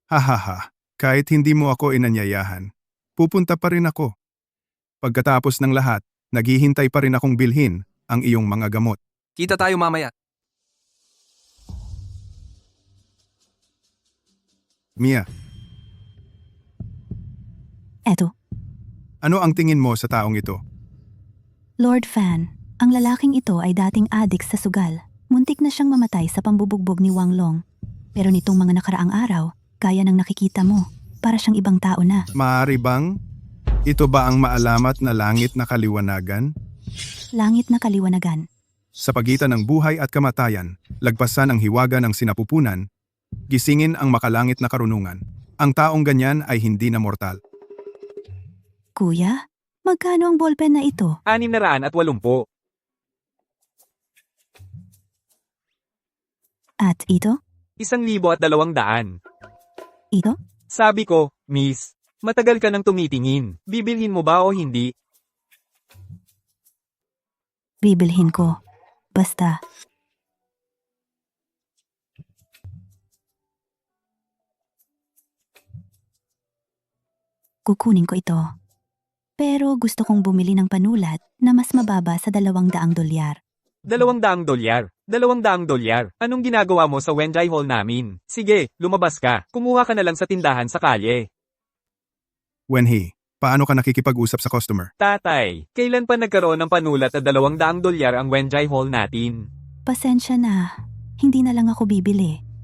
Hahaha, kahit hindi mo ako inanyayahan, pupunta pa rin ako. Pagkatapos ng lahat, naghihintay pa rin akong bilhin ang iyong mga gamot. Kita tayo mamaya. Mia, Eto, ano ang tingin mo sa taong ito? Lord Fan, ang lalaking ito ay dating adik sa sugal. Muntik na siyang mamatay sa pambubugbog ni Wang Long. Pero nitong mga nakaraang araw, gaya ng nakikita mo, para siyang ibang tao na. Maaari bang? Ito ba ang maalamat na langit na kaliwanagan? Langit na kaliwanagan. Sa pagitan ng buhay at kamatayan, lagpasan ang hiwaga ng sinapupunan, gisingin ang makalangit na karunungan. Ang taong ganyan ay hindi na mortal. Kuya, magkano ang ballpen na ito? 680. At ito? 1,200. Ito? Sabi ko, Miss, matagal ka nang tumitingin. Bibilhin mo ba o hindi? Bibilhin ko. Basta. Kukunin ko ito. Pero gusto kong bumili ng panulat na mas mababa sa $200. $200. $200. Anong ginagawa mo sa Wenjai Hall namin? Sige, lumabas ka. Kumuha ka na lang sa tindahan sa kalye. Wenhee, paano ka nakikipag-usap sa customer? Tatay, kailan pa nagkaroon ng panulat na $200 ang Wenjai Hall natin? Pasensya na. Hindi na lang ako bibili.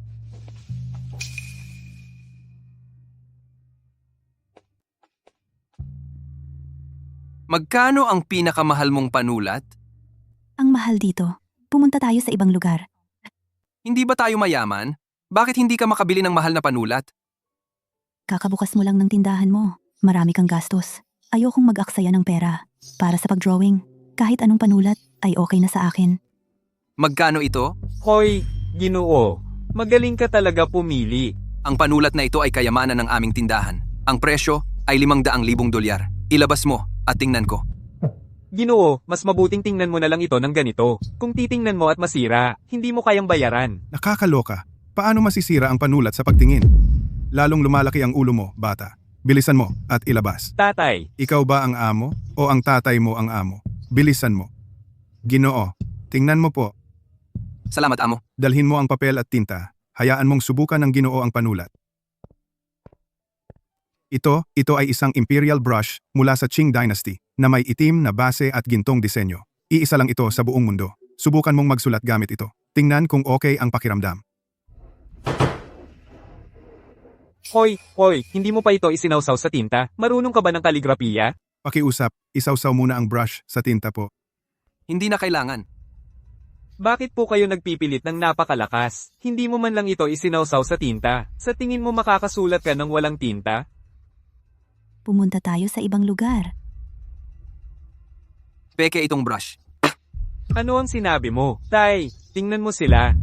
Magkano ang pinakamahal mong panulat? Ang mahal dito. Pumunta tayo sa ibang lugar. Hindi ba tayo mayaman? Bakit hindi ka makabili ng mahal na panulat? Kakabukas mo lang ng tindahan mo. Marami kang gastos. Ayokong mag-aksaya ng pera. Para sa pag-drawing, kahit anong panulat ay okay na sa akin. Magkano ito? Hoy, Ginoo. Magaling ka talaga pumili. Ang panulat na ito ay kayamanan ng aming tindahan. Ang presyo ay $500,000. Ilabas mo at tingnan ko. Ginoo, mas mabuting tingnan mo na lang ito ng ganito. Kung titingnan mo at masira, hindi mo kayang bayaran. Nakakaloka. Paano masisira ang panulat sa pagtingin? Lalong lumalaki ang ulo mo, bata. Bilisan mo at ilabas. Tatay, Ikaw ba ang amo o ang tatay mo ang amo? Bilisan mo. Ginoo, tingnan mo po. Salamat, amo. Dalhin mo ang papel at tinta. Hayaan mong subukan ng Ginoo ang panulat. Ito ay isang imperial brush mula sa Qing Dynasty na may itim na base at gintong disenyo. Iisa lang ito sa buong mundo. Subukan mong magsulat gamit ito. Tingnan kung okay ang pakiramdam. hoy, hindi mo pa ito isinawsaw sa tinta? Marunong ka ba ng kaligrafiya? Pakiusap, isawsaw muna ang brush sa tinta po. Hindi na kailangan. Bakit po kayo nagpipilit ng napakalakas? Hindi mo man lang ito isinawsaw sa tinta. Sa tingin mo makakasulat ka ng walang tinta? Pumunta tayo sa ibang lugar. Peke itong brush. Ano ang sinabi mo? Tay, tingnan mo sila.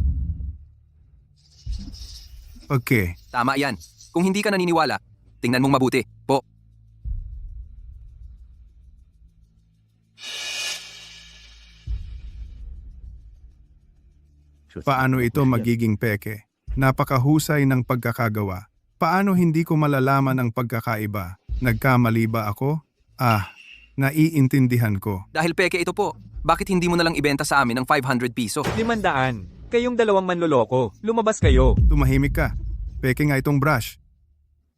Okay. Tama yan. Kung hindi ka naniniwala, tingnan mong mabuti. Po. Paano ito magiging peke? Napakahusay ng pagkakagawa. Paano hindi ko malalaman ang pagkakaiba? Nagkamali ba ako? Naiintindihan ko. Dahil peke ito po, bakit hindi mo na lang ibenta sa amin ng 500 piso? 500. Kayong dalawang manloloko. Lumabas kayo. Tumahimik ka. Peke nga itong brush.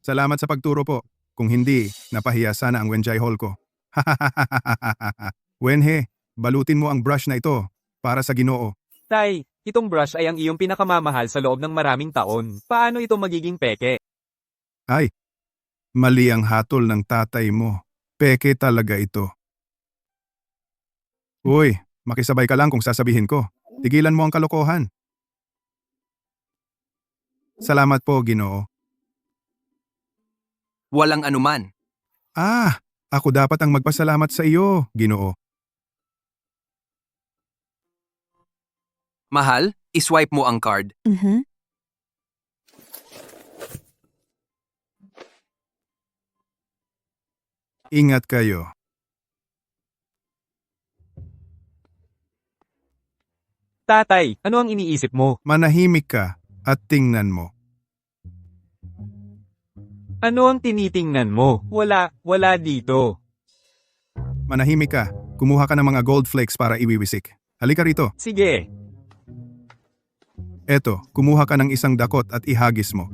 Salamat sa pagturo po. Kung hindi, napahiya sana ang Wenjai Hall ko. Wenhe, balutin mo ang brush na ito para sa Ginoo. Tay, itong brush ay ang iyong pinakamamahal sa loob ng maraming taon. Paano ito magiging peke? Ay, mali ang hatol ng tatay mo. Peke talaga ito. Uy, makisabay ka lang kung sasabihin ko. Tigilan mo ang kalokohan. Salamat po, Ginoo. Walang anuman. Ako dapat ang magpasalamat sa iyo, Ginoo. Mahal, iswipe mo ang card. Ingat kayo. Tatay, ano ang iniisip mo? Manahimik ka at tingnan mo. Ano ang tinitingnan mo? Wala dito. Manahimik ka. Kumuha ka ng mga gold flakes para iwiwisik. Halika rito. Sige. Eto, kumuha ka ng isang dakot at ihagis mo.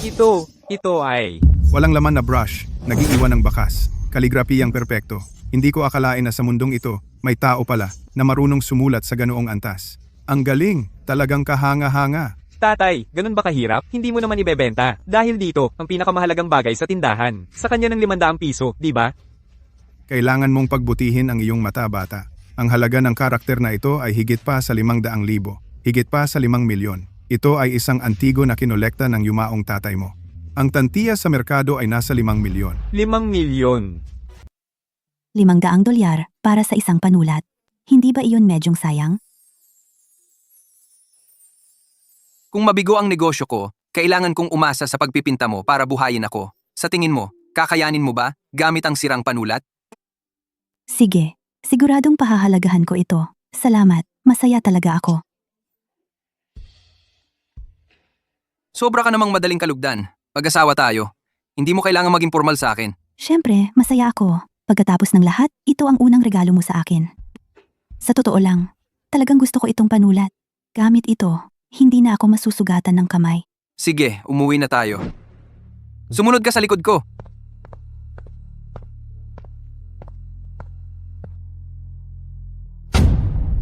Ito ay... Walang laman na brush, nag-iiwan ng bakas. Kaligrapiyang perpekto. Hindi ko akalain na sa mundong ito, may tao pala na marunong sumulat sa ganoong antas. Ang galing, talagang kahanga-hanga. Tatay, ganun ba kahirap? Hindi mo naman ibebenta. Dahil dito, ang pinakamahalagang bagay sa tindahan. Sa kanya ng 500 piso, di ba? Kailangan mong pagbutihin ang iyong mata, bata. Ang halaga ng karakter na ito ay higit pa sa 500,000. Higit pa sa 5 milyon. Ito ay isang antigo na kinolekta ng yumaong tatay mo. Ang tantiya sa merkado ay nasa 5 milyon. 5 milyon. $500 para sa isang panulat. Hindi ba iyon medyong sayang? Kung mabigo ang negosyo ko, kailangan kong umasa sa pagpipinta mo para buhayin ako. Sa tingin mo, kakayanin mo ba gamit ang sirang panulat? Sige, siguradong pahahalagahan ko ito. Salamat, masaya talaga ako. Sobra ka namang madaling kalugdan. Pag-asawa tayo. Hindi mo kailangan maging formal sa akin. Siyempre, masaya ako. Pagkatapos ng lahat, ito ang unang regalo mo sa akin. Sa totoo lang, talagang gusto ko itong panulat. Gamit ito, hindi na ako masusugatan ng kamay. Sige, umuwi na tayo. Sumunod ka sa likod ko.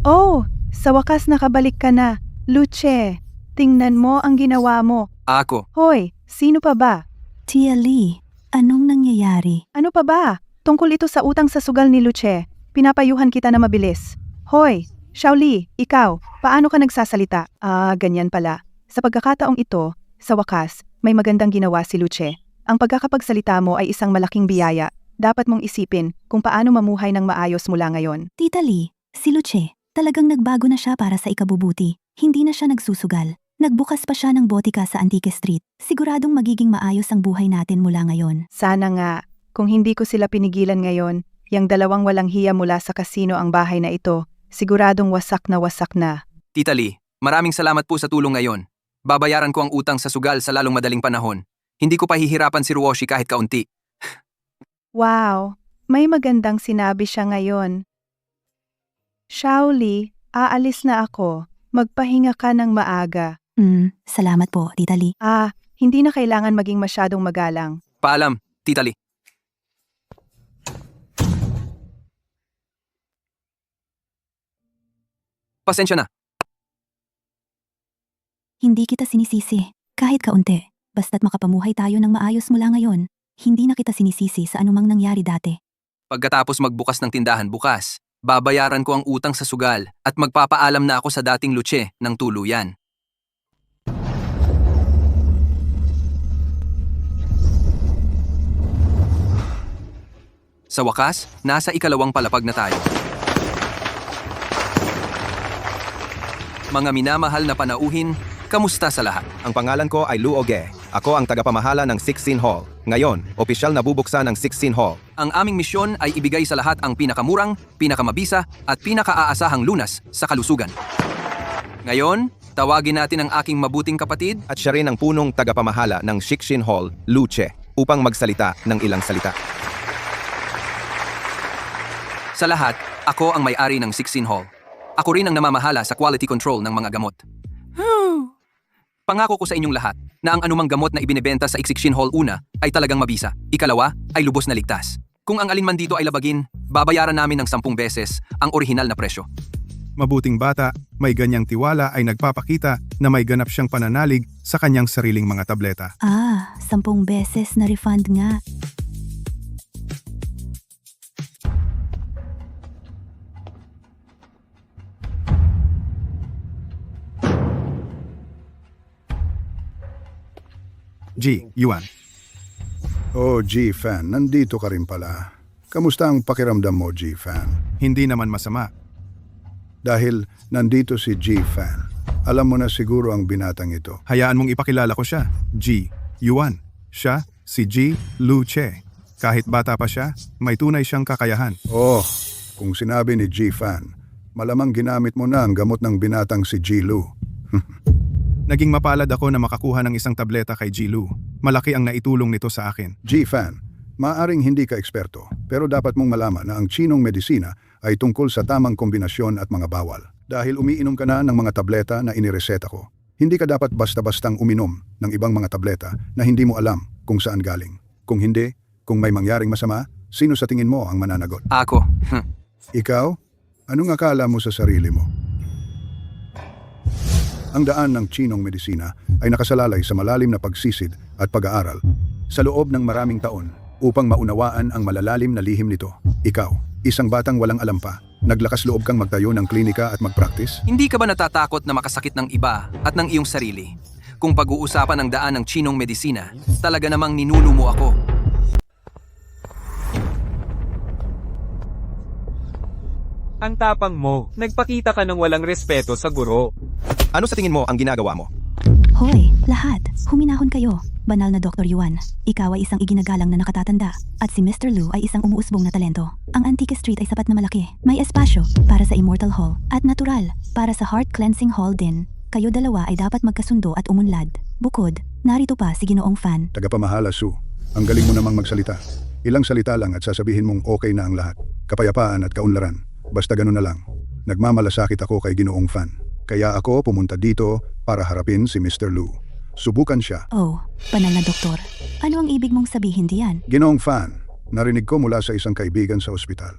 Oh, sa wakas nakabalik ka na. Luce, tingnan mo ang ginawa mo. Ako. Hoy, sino pa ba? Tia Lee, anong nangyayari? Ano pa ba? Tungkol ito sa utang sa sugal ni Luce. Pinapayuhan kita na mabilis. Hoy, Xiaoli, ikaw, paano ka nagsasalita? Ganyan pala. Sa pagkakataong ito, sa wakas, may magandang ginawa si Luce. Ang pagkakapagsalita mo ay isang malaking biyaya. Dapat mong isipin kung paano mamuhay ng maayos mula ngayon. Tita Lee, si Luce, talagang nagbago na siya para sa ikabubuti. Hindi na siya nagsusugal. Nagbukas pa siya ng botika sa Antique Street. Siguradong magiging maayos ang buhay natin mula ngayon. Sana nga, kung hindi ko sila pinigilan ngayon, yang dalawang walang hiya mula sa kasino ang bahay na ito, siguradong wasak na wasak na. Tita Lee, maraming salamat po sa tulong ngayon. Babayaran ko ang utang sa sugal sa lalong madaling panahon. Hindi ko pahihirapan si Ruoshi kahit kaunti. Wow, may magandang sinabi siya ngayon. Xiaoli, aalis na ako. Magpahinga ka ng maaga. Salamat po, Tita Lee. Hindi na kailangan maging masyadong magalang. Paalam, Tita Lee. Pasensya na. Hindi kita sinisisi, kahit kaunti. Basta't makapamuhay tayo ng maayos mula ngayon, hindi na kita sinisisi sa anumang nangyari dati. Pagkatapos magbukas ng tindahan bukas, babayaran ko ang utang sa sugal at magpapaalam na ako sa dating Luce ng tuluyan. Sa wakas, nasa ikalawang palapag na tayo. Mga minamahal na panauhin, kamusta sa lahat? Ang pangalan ko ay Lu Oge. Ako ang tagapamahala ng 16 Hall. Ngayon, opisyal na bubuksan ng 16 Hall. Ang aming misyon ay ibigay sa lahat ang pinakamurang, pinakamabisa at pinakaaasahang lunas sa kalusugan. Ngayon, tawagin natin ang aking mabuting kapatid. At siya rin ang punong tagapamahala ng 16 Hall, Luce, upang magsalita ng ilang salita. Sa lahat, ako ang may-ari ng 16 Hall. Ako rin ang namamahala sa quality control ng mga gamot. Pangako ko sa inyong lahat na ang anumang gamot na ibinebenta sa 16 Hall una ay talagang mabisa. Ikalawa ay lubos na ligtas. Kung ang alinman dito ay labagin, babayaran namin ng 10 beses ang orihinal na presyo. Mabuting bata, may ganyang tiwala ay nagpapakita na may ganap siyang pananalig sa kanyang sariling mga tableta. 10 beses na refund nga. Yuan. Oh, G-Fan, nandito ka rin pala. Kamusta ang pakiramdam mo, G-Fan? Hindi naman masama. Dahil nandito si G-Fan, alam mo na siguro ang binatang ito. Hayaan mong ipakilala ko siya. Yuan. Siya, si G. Luce. Kahit bata pa siya, may tunay siyang kakayahan. Oh, kung sinabi ni G-Fan, malamang ginamit mo na ang gamot ng binatang si G-Lu. Naging mapalad ako na makakuha ng isang tableta kay G-Lu. Malaki ang naitulong nito sa akin. G-Fan, maaring hindi ka eksperto, pero dapat mong malaman na ang Chinong medisina ay tungkol sa tamang kombinasyon at mga bawal. Dahil umiinom ka na ng mga tableta na inireseta ko, Hindi ka dapat basta-bastang uminom ng ibang mga tableta na hindi mo alam kung saan galing. Kung hindi, kung may mangyaring masama, sino sa tingin mo ang mananagot? Ako. Ikaw? Anong akala mo sa sarili mo? Ang daan ng Chinong medisina ay nakasalalay sa malalim na pagsisid at pag-aaral sa loob ng maraming taon upang maunawaan ang malalalim na lihim nito. Ikaw, isang batang walang alam pa, naglakas loob kang magtayo ng klinika at mag-practice? Hindi ka ba natatakot na makasakit ng iba at ng iyong sarili? Kung pag-uusapan ang daan ng Chinong medisina, talaga namang ninuno mo ako. Ang tapang mo, nagpakita ka ng walang respeto sa guro. Ano sa tingin mo ang ginagawa mo? Hoy, lahat, huminahon kayo. Banal na Dr. Yuan, ikaw ay isang iginagalang na nakatatanda at si Mr. Lu ay isang umuusbong na talento. Ang Antique Street ay sapat na malaki. May espasyo para sa Immortal Hall at natural para sa Heart Cleansing Hall din. Kayo dalawa ay dapat magkasundo at umunlad. Bukod, narito pa si Ginoong Fan. Tagapamahala, Su. Ang galing mo namang magsalita. Ilang salita lang at sasabihin mong okay na ang lahat. Kapayapaan at kaunlaran. Basta ganun na lang. Nagmamalasakit ako kay Ginoong Fan. Kaya ako pumunta dito para harapin si Mr. Lu. Subukan siya. Oh, banal na doktor. Ano ang ibig mong sabihin diyan? Ginoong Fan, narinig ko mula sa isang kaibigan sa ospital.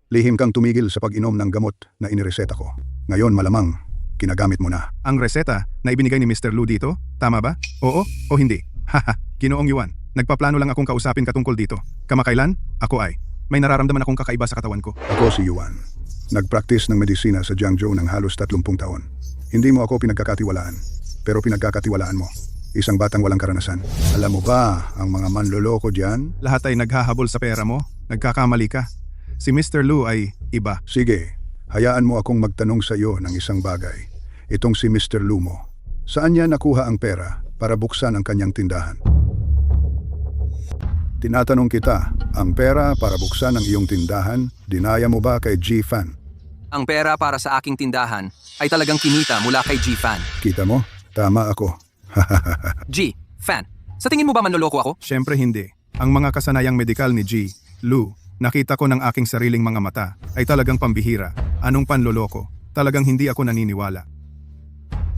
Lihim kang tumigil sa pag-inom ng gamot na inireseta ko. Ngayon malamang, kinagamit mo na. Ang reseta na ibinigay ni Mr. Lu dito, tama ba? Oo o hindi? Haha, Ginoong Yuan, nagpaplano lang akong kausapin ka tungkol dito. Kamakailan? Ako ay. May nararamdaman akong kakaiba sa katawan ko. Ako si Yuan. Nag-practice ng medisina sa Jiangzhou ng halos 30 taon. Hindi mo ako pinagkakatiwalaan, pero pinagkakatiwalaan mo. Isang batang walang karanasan. Alam mo ba ang mga manloloko diyan? Lahat ay naghahabol sa pera mo. Nagkakamali ka. Si Mr. Lu ay iba. Sige, hayaan mo akong magtanong sa iyo ng isang bagay. Itong si Mr. Lu mo. Saan niya nakuha ang pera para buksan ang kanyang tindahan? Tinatanong kita, ang pera para buksan ang iyong tindahan, dinaya mo ba kay G. Fan? Ang pera para sa aking tindahan ay talagang kinita mula kay G. Fan. Kita mo? Tama ako. G. Fan, sa tingin mo ba manloloko ako? Siyempre hindi. Ang mga kasanayang medikal ni G. Lu, nakita ko ng aking sariling mga mata, ay talagang pambihira. Anong panloloko? Talagang hindi ako naniniwala.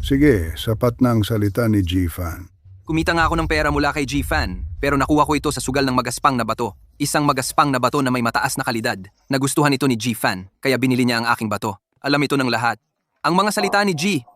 Sige, sapat na ang salita ni G. Fan. Kumita nga ako ng pera mula kay G. Fan, pero nakuha ko ito sa sugal ng magaspang na bato. Isang magaspang na bato na may mataas na kalidad. Nagustuhan ito ni G. Fan, kaya binili niya ang aking bato. Alam ito ng lahat. Ang mga salita ni G.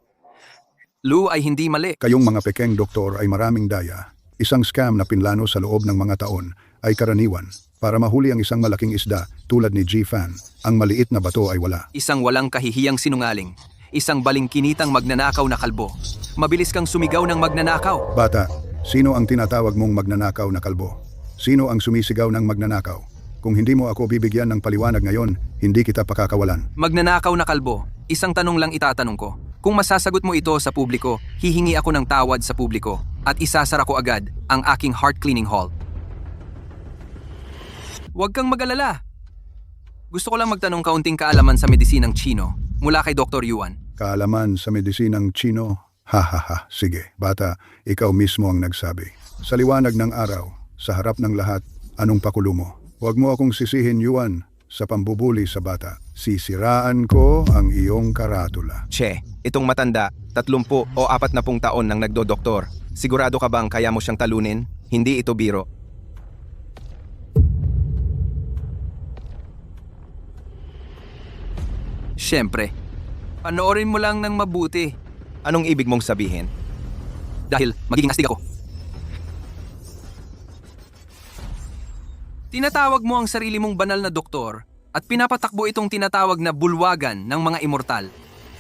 Lu ay hindi mali. Kayong mga pekeng doktor ay maraming daya. Isang scam na pinlano sa loob ng mga taon ay karaniwan. Para mahuli ang isang malaking isda tulad ni G. Fan, ang maliit na bato ay wala. Isang walang kahihiyang sinungaling. Isang balingkinitang magnanakaw na kalbo. Mabilis kang sumigaw ng magnanakaw. Bata, sino ang tinatawag mong magnanakaw na kalbo? Sino ang sumisigaw ng magnanakaw? Kung hindi mo ako bibigyan ng paliwanag ngayon, hindi kita pakakawalan. Magnanakaw na kalbo. Isang tanong lang itatanong ko. Kung masasagot mo ito sa publiko, hihingi ako ng tawad sa publiko at isasara ko agad ang aking heart cleaning hall. Huwag kang mag-alala. Gusto ko lang magtanong kaunting kaalaman sa medisinang Chino mula kay Dr. Yuan. Kaalaman sa medisinang Chino? Hahaha, sige. Bata, ikaw mismo ang nagsabi. Sa liwanag ng araw, sa harap ng lahat, anong pakulo mo? Huwag mo akong sisihin, Yuan, sa pambubuli sa bata. Sisiraan ko ang iyong karatula. Che, itong matanda, 30 o 40 taon nang nagdodoktor. Sigurado ka bang kaya mo siyang talunin? Hindi ito biro. Siyempre, panoorin mo lang ng mabuti. Anong ibig mong sabihin? Dahil magiging astig ako. Tinatawag mo ang sarili mong banal na doktor at pinapatakbo itong tinatawag na bulwagan ng mga immortal.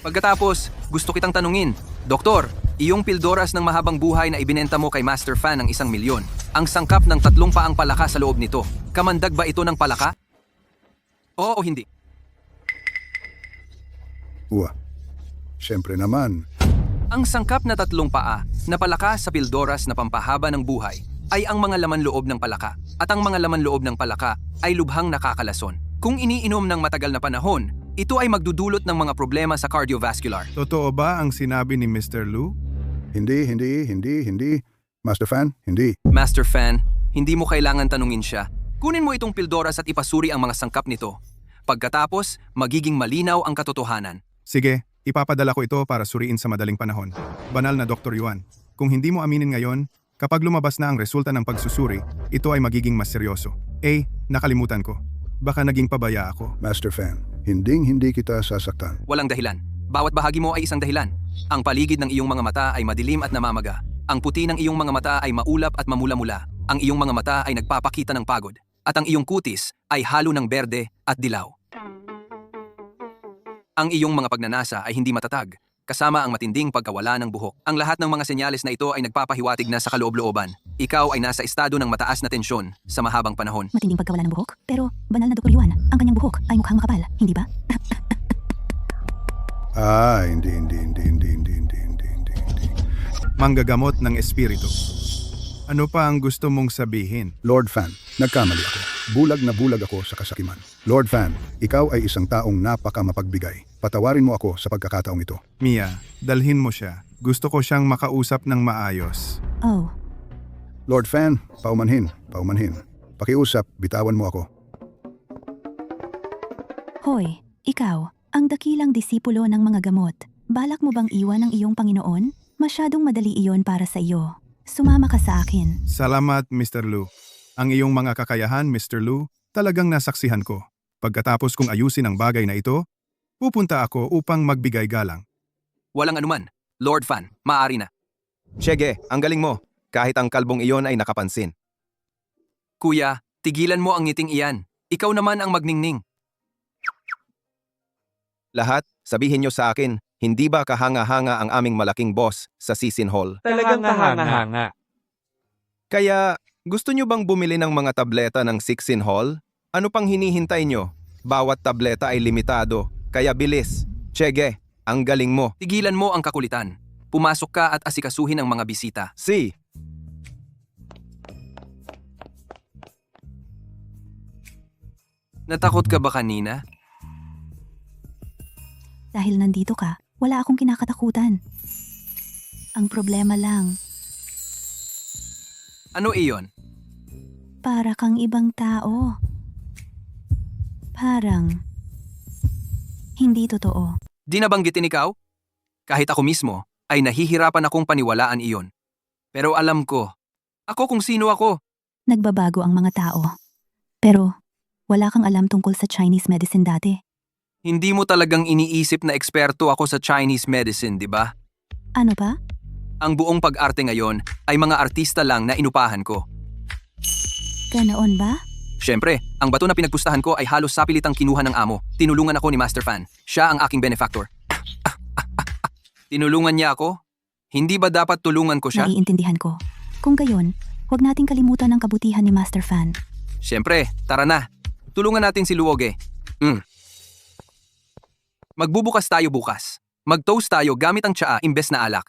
Pagkatapos, gusto kitang tanungin, Doktor, iyong pildoras ng mahabang buhay na ibinenta mo kay Master Fan ng 1 milyon. Ang sangkap ng 3 paang palaka sa loob nito. Kamandag ba ito ng palaka? Oo o hindi? Siyempre naman. Ang sangkap na 3 paa na palaka sa pildoras na pampahaba ng buhay ay ang mga laman loob ng palaka. At ang mga laman loob ng palaka ay lubhang nakakalason. Kung iniinom ng matagal na panahon, ito ay magdudulot ng mga problema sa cardiovascular. Totoo ba ang sinabi ni Mr. Lu? Hindi. Master Fan, hindi. Master Fan, hindi mo kailangan tanungin siya. Kunin mo itong pildoras at ipasuri ang mga sangkap nito. Pagkatapos, magiging malinaw ang katotohanan. Sige, Ipapadala ko ito para suriin sa madaling panahon. Banal na Dr. Yuan, kung hindi mo aminin ngayon, kapag lumabas na ang resulta ng pagsusuri, ito ay magiging mas seryoso. Nakalimutan ko. Baka naging pabaya ako. Master Fan, hindi kita sasaktan. Walang dahilan. Bawat bahagi mo ay isang dahilan. Ang paligid ng iyong mga mata ay madilim at namamaga. Ang puti ng iyong mga mata ay maulap at mamula-mula. Ang iyong mga mata ay nagpapakita ng pagod. At ang iyong kutis ay halo ng berde at dilaw. Ang iyong mga pagnanasa ay hindi matatag, kasama ang matinding pagkawala ng buhok. Ang lahat ng mga senyales na ito ay nagpapahiwatig na sa kaloob-looban. Ikaw ay nasa estado ng mataas na tensyon sa mahabang panahon. Matinding pagkawala ng buhok? Pero, banal na Dr. Yuan, ang kanyang buhok ay mukhang makapal, hindi ba? Hindi. Manggagamot ng espiritu. Ano pa ang gusto mong sabihin? Lord Fan, nagkamali ako. Bulag na bulag ako sa kasakiman. Lord Fan, ikaw ay isang taong napaka-mapagbigay. Patawarin mo ako sa pagkakataong ito. Mia, dalhin mo siya. Gusto ko siyang makausap ng maayos. Oh, Lord Fan, paumanhin. Pakiusap, bitawan mo ako. hoy, ikaw, ang dakilang disipulo ng mga gamot. Balak mo bang iwan ang iyong Panginoon? Masyadong madali iyon para sa iyo. Sumama ka sa akin. Salamat, Mr. Lu. Ang iyong mga kakayahan, Mr. Lu, talagang nasaksihan ko. Pagkatapos kong ayusin ang bagay na ito, pupunta ako upang magbigay galang. Walang anuman. Lord Fan, maaari na. Sige, ang galing mo. Kahit ang kalbong iyon ay nakapansin. Kuya, tigilan mo ang ngiting iyan. Ikaw naman ang magningning. Lahat, sabihin nyo sa akin, hindi ba kahanga-hanga ang aming malaking boss sa Sisin Hall? Talagang kahanga-hanga. Kaya, gusto nyo bang bumili ng mga tableta ng Sixin Hall? Ano pang hinihintay nyo? Bawat tableta ay limitado, kaya bilis. Chege, ang galing mo. Tigilan mo ang kakulitan. Pumasok ka at asikasuhin ang mga bisita. Si, Natakot ka ba kanina? Dahil nandito ka, wala akong kinakatakutan. Ang problema lang, Ano iyon? para kang ibang tao. Parang, hindi totoo. Di nabanggitin ikaw? Kahit ako mismo, ay nahihirapan akong paniwalaan iyon. Pero alam ko, ako kung sino ako. Nagbabago ang mga tao. Pero, wala kang alam tungkol sa Chinese medicine dati. Hindi mo talagang iniisip na eksperto ako sa Chinese medicine, di ba? Ano pa? Ang buong pag-arte ngayon ay mga artista lang na inupahan ko. Ganoon ba? Siyempre, ang bato na pinagpustahan ko ay halos sapilitang kinuha ng amo. Tinulungan ako ni Master Fan. Siya ang aking benefactor. Tinulungan niya ako? Hindi ba dapat tulungan ko siya? Naiintindihan ko. Kung gayon, huwag nating kalimutan ang kabutihan ni Master Fan. Siyempre, tara na. Tulungan natin si Luoge. Magbubukas tayo bukas. Mag-toast tayo gamit ang tsaa imbes na alak.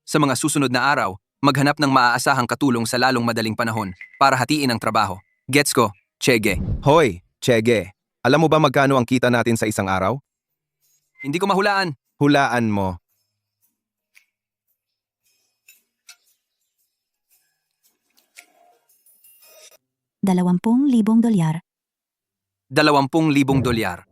Sa mga susunod na araw, maghanap ng maaasahang katulong sa lalong madaling panahon para hatiin ang trabaho. Gets ko, Chege. hoy, Chege. Alam mo ba magkano ang kita natin sa isang araw? Hindi ko mahulaan. Hulaan mo. $20,000. 20,000 dolyar.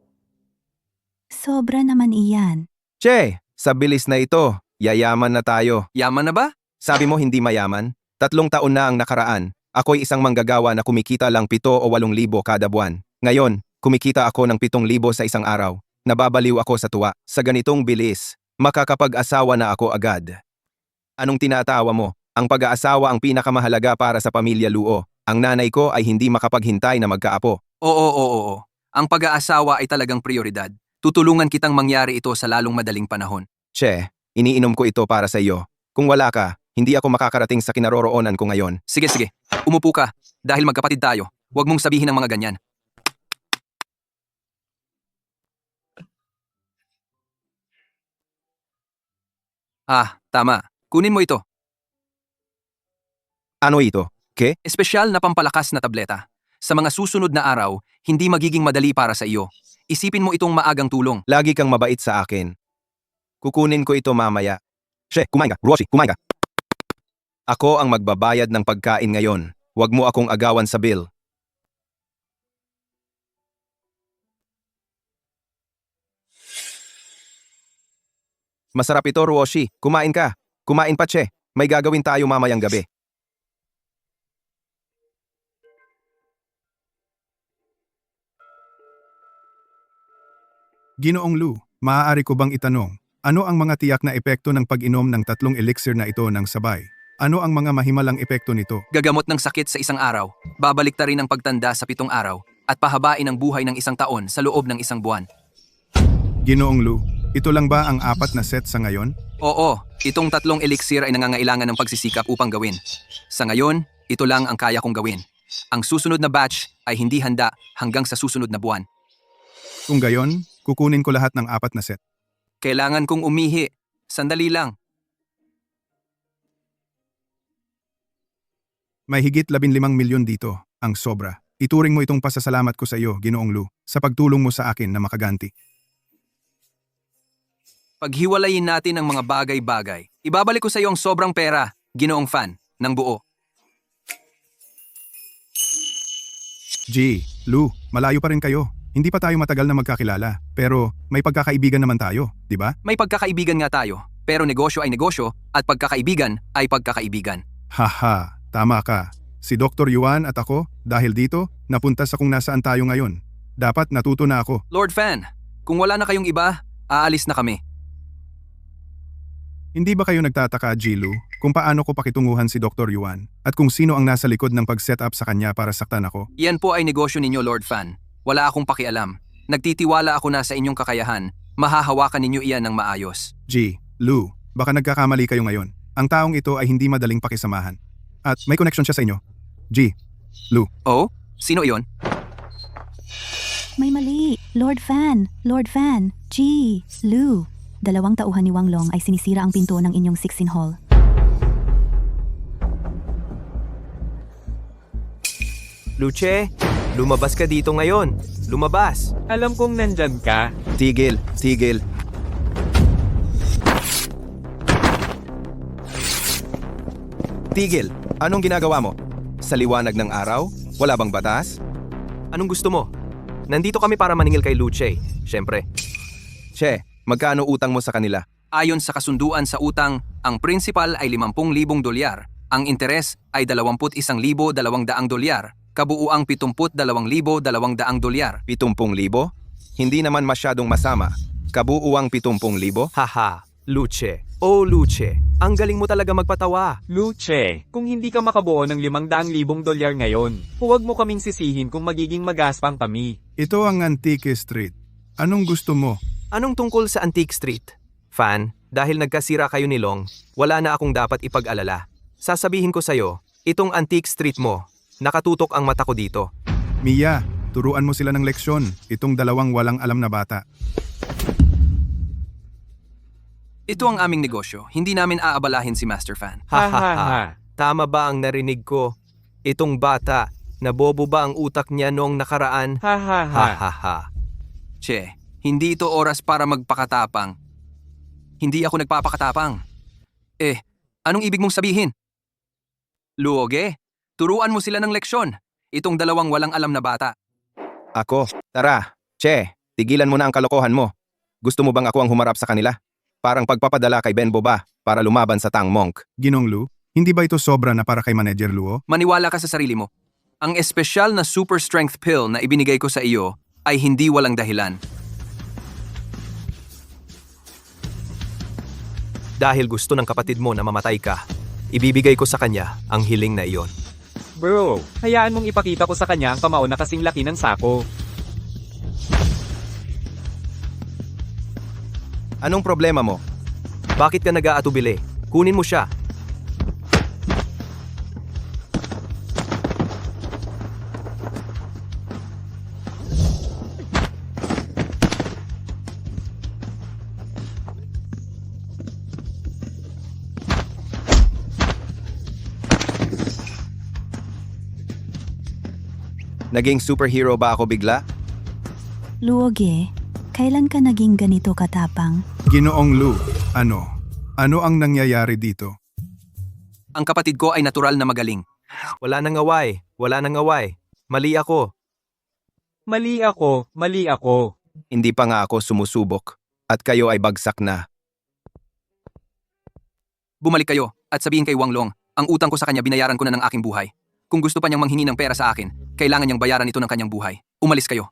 Sobra naman iyan. Che, sa bilis na ito, yayaman na tayo. Yaman na ba? Sabi mo hindi mayaman? 3 taon na ang nakaraan. Ako'y isang manggagawa na kumikita lang 7 o 8,000 kada buwan. Ngayon, kumikita ako ng 7,000 sa isang araw. Nababaliw ako sa tuwa. Sa ganitong bilis, makakapag-asawa na ako agad. Anong tinatawa mo? Ang pag-aasawa ang pinakamahalaga para sa pamilya Luo. Ang nanay ko ay hindi makapaghintay na magkaapo. Oo. Ang pag-aasawa ay talagang prioridad. Tutulungan kitang mangyari ito sa lalong madaling panahon. Che, iniinom ko ito para sa iyo. Kung wala ka, hindi ako makakarating sa kinaroroonan ko ngayon. Sige. Umupo ka. Dahil magkapatid tayo, huwag mong sabihin ng mga ganyan. Tama. Kunin mo ito. Ano ito? Ke? Espesyal na pampalakas na tableta. Sa mga susunod na araw, hindi magiging madali para sa iyo. Isipin mo itong maagang tulong. Lagi kang mabait sa akin. Kukunin ko ito mamaya. She, kumain ka. Roshi, kumain ka. Ako ang magbabayad ng pagkain ngayon. Huwag mo akong agawan sa bill. Masarap ito, Ruoshi. Kumain ka. Kumain pa, Che. May gagawin tayo mamayang gabi. Ginoong Lu, maaari ko bang itanong, ano ang mga tiyak na epekto ng pag-inom ng 3 elixir na ito ng sabay? Ano ang mga mahimalang epekto nito? Gagamot ng sakit sa isang araw, babalik ta rin ang pagtanda sa 7 araw, at pahabain ang buhay ng 1 taon sa loob ng 1 buwan. Ginoong Lu, ito lang ba ang 4 na set sa ngayon? Oo, itong 3 elixir ay nangangailangan ng pagsisikap upang gawin. Sa ngayon, ito lang ang kaya kong gawin. Ang susunod na batch ay hindi handa hanggang sa susunod na buwan. Kung gayon, kukunin ko lahat ng 4 na set. Kailangan kong umihi. Sandali lang. May higit 15 milyon dito, ang sobra. Ituring mo itong pasasalamat ko sa iyo, Ginoong Lu, sa pagtulong mo sa akin na makaganti. Paghiwalayin natin ang mga bagay-bagay. Ibabalik ko sa iyo ang sobrang pera, Ginoong Fan, ng buo. G, Lu, malayo pa rin kayo. Hindi pa tayo matagal na magkakilala, pero may pagkakaibigan naman tayo, di ba? May pagkakaibigan nga tayo, pero negosyo ay negosyo at pagkakaibigan ay pagkakaibigan. Haha, tama ka. Si Dr. Yuan at ako, dahil dito, napunta sa kung nasaan tayo ngayon. Dapat natuto na ako. Lord Fan, kung wala na kayong iba, aalis na kami. Hindi ba kayo nagtataka, Jilu, kung paano ko pakitunguhan si Dr. Yuan at kung sino ang nasa likod ng pag-set up sa kanya para saktan ako? Yan po ay negosyo ninyo, Lord Fan. Wala akong pakialam. Nagtitiwala ako na sa inyong kakayahan. Mahahawakan ninyo iyan ng maayos. G, Lu, baka nagkakamali kayo ngayon. Ang taong ito ay hindi madaling pakisamahan. At may connection siya sa inyo. G, Lu. Oh? Sino iyon? May mali. Lord Fan, G, Lu. 2 tauhan ni Wang Long ay sinisira ang pinto ng inyong 16 hall. Luce, lumabas ka dito ngayon. Lumabas. Alam kong nandyan ka. Tigil, tigil. Tigil, anong ginagawa mo? Sa liwanag ng araw? Wala bang batas? Anong gusto mo? Nandito kami para maningil kay Luce, syempre. Che, magkano utang mo sa kanila? Ayon sa kasunduan sa utang, ang principal ay 50,000 dolyar. Ang interes ay 21,200 dolyar. Kabuuang 72,200 dolyar. 70,000? Hindi naman masyadong masama. Kabuuang 70,000? Haha, Luce. Oh, Luce. Ang galing mo talaga magpatawa. Luce, kung hindi ka makabuo ng 500,000 dolyar ngayon, huwag mo kaming sisihin kung magiging magaspang kami. Ito ang Antique Street. Anong gusto mo? Anong tungkol sa Antique Street? Fan, dahil nagkasira kayo ni Long, wala na akong dapat ipag-alala. Sasabihin ko sa'yo, itong Antique Street mo, nakatutok ang mata ko dito. Mia, turuan mo sila ng leksyon. Itong 2 walang alam na bata. Ito ang aming negosyo. Hindi namin aabalahin si Master Fan. Ha ha ha. Tama ba ang narinig ko? Itong bata, nabobo ba ang utak niya noong nakaraan? Ha ha ha. Ha ha ha. Che, hindi ito oras para magpakatapang. Hindi ako nagpapakatapang. Anong ibig mong sabihin? Luoge, turuan mo sila ng leksyon. Itong 2 walang alam na bata. Ako, tara. Che, tigilan mo na ang kalokohan mo. Gusto mo bang ako ang humarap sa kanila? Parang pagpapadala kay Ben Boba para lumaban sa Tang Monk. Ginong Lu, hindi ba ito sobra na para kay Manager Luo? Maniwala ka sa sarili mo. Ang espesyal na super strength pill na ibinigay ko sa iyo ay hindi walang dahilan. Dahil gusto ng kapatid mo na mamatay ka, ibibigay ko sa kanya ang hiling na iyon. Bro, hayaan mong ipakita ko sa kanya ang kamao na kasing laki ng sako. Anong problema mo? Bakit ka nag-aatubili? Kunin mo siya. Naging superhero ba ako bigla? Luoge, kailan ka naging ganito katapang? Ginoong Lu, ano? Ano ang nangyayari dito? Ang kapatid ko ay natural na magaling. Wala nang away. Wala nang away. Mali ako. Mali ako, mali ako. Hindi pa nga ako sumusubok. At kayo ay bagsak na. Bumalik kayo at sabihin kay Wang Long, ang utang ko sa kanya binayaran ko na ng aking buhay. Kung gusto pa niyang manghingi ng pera sa akin, kailangan niyang bayaran ito ng kanyang buhay. Umalis kayo.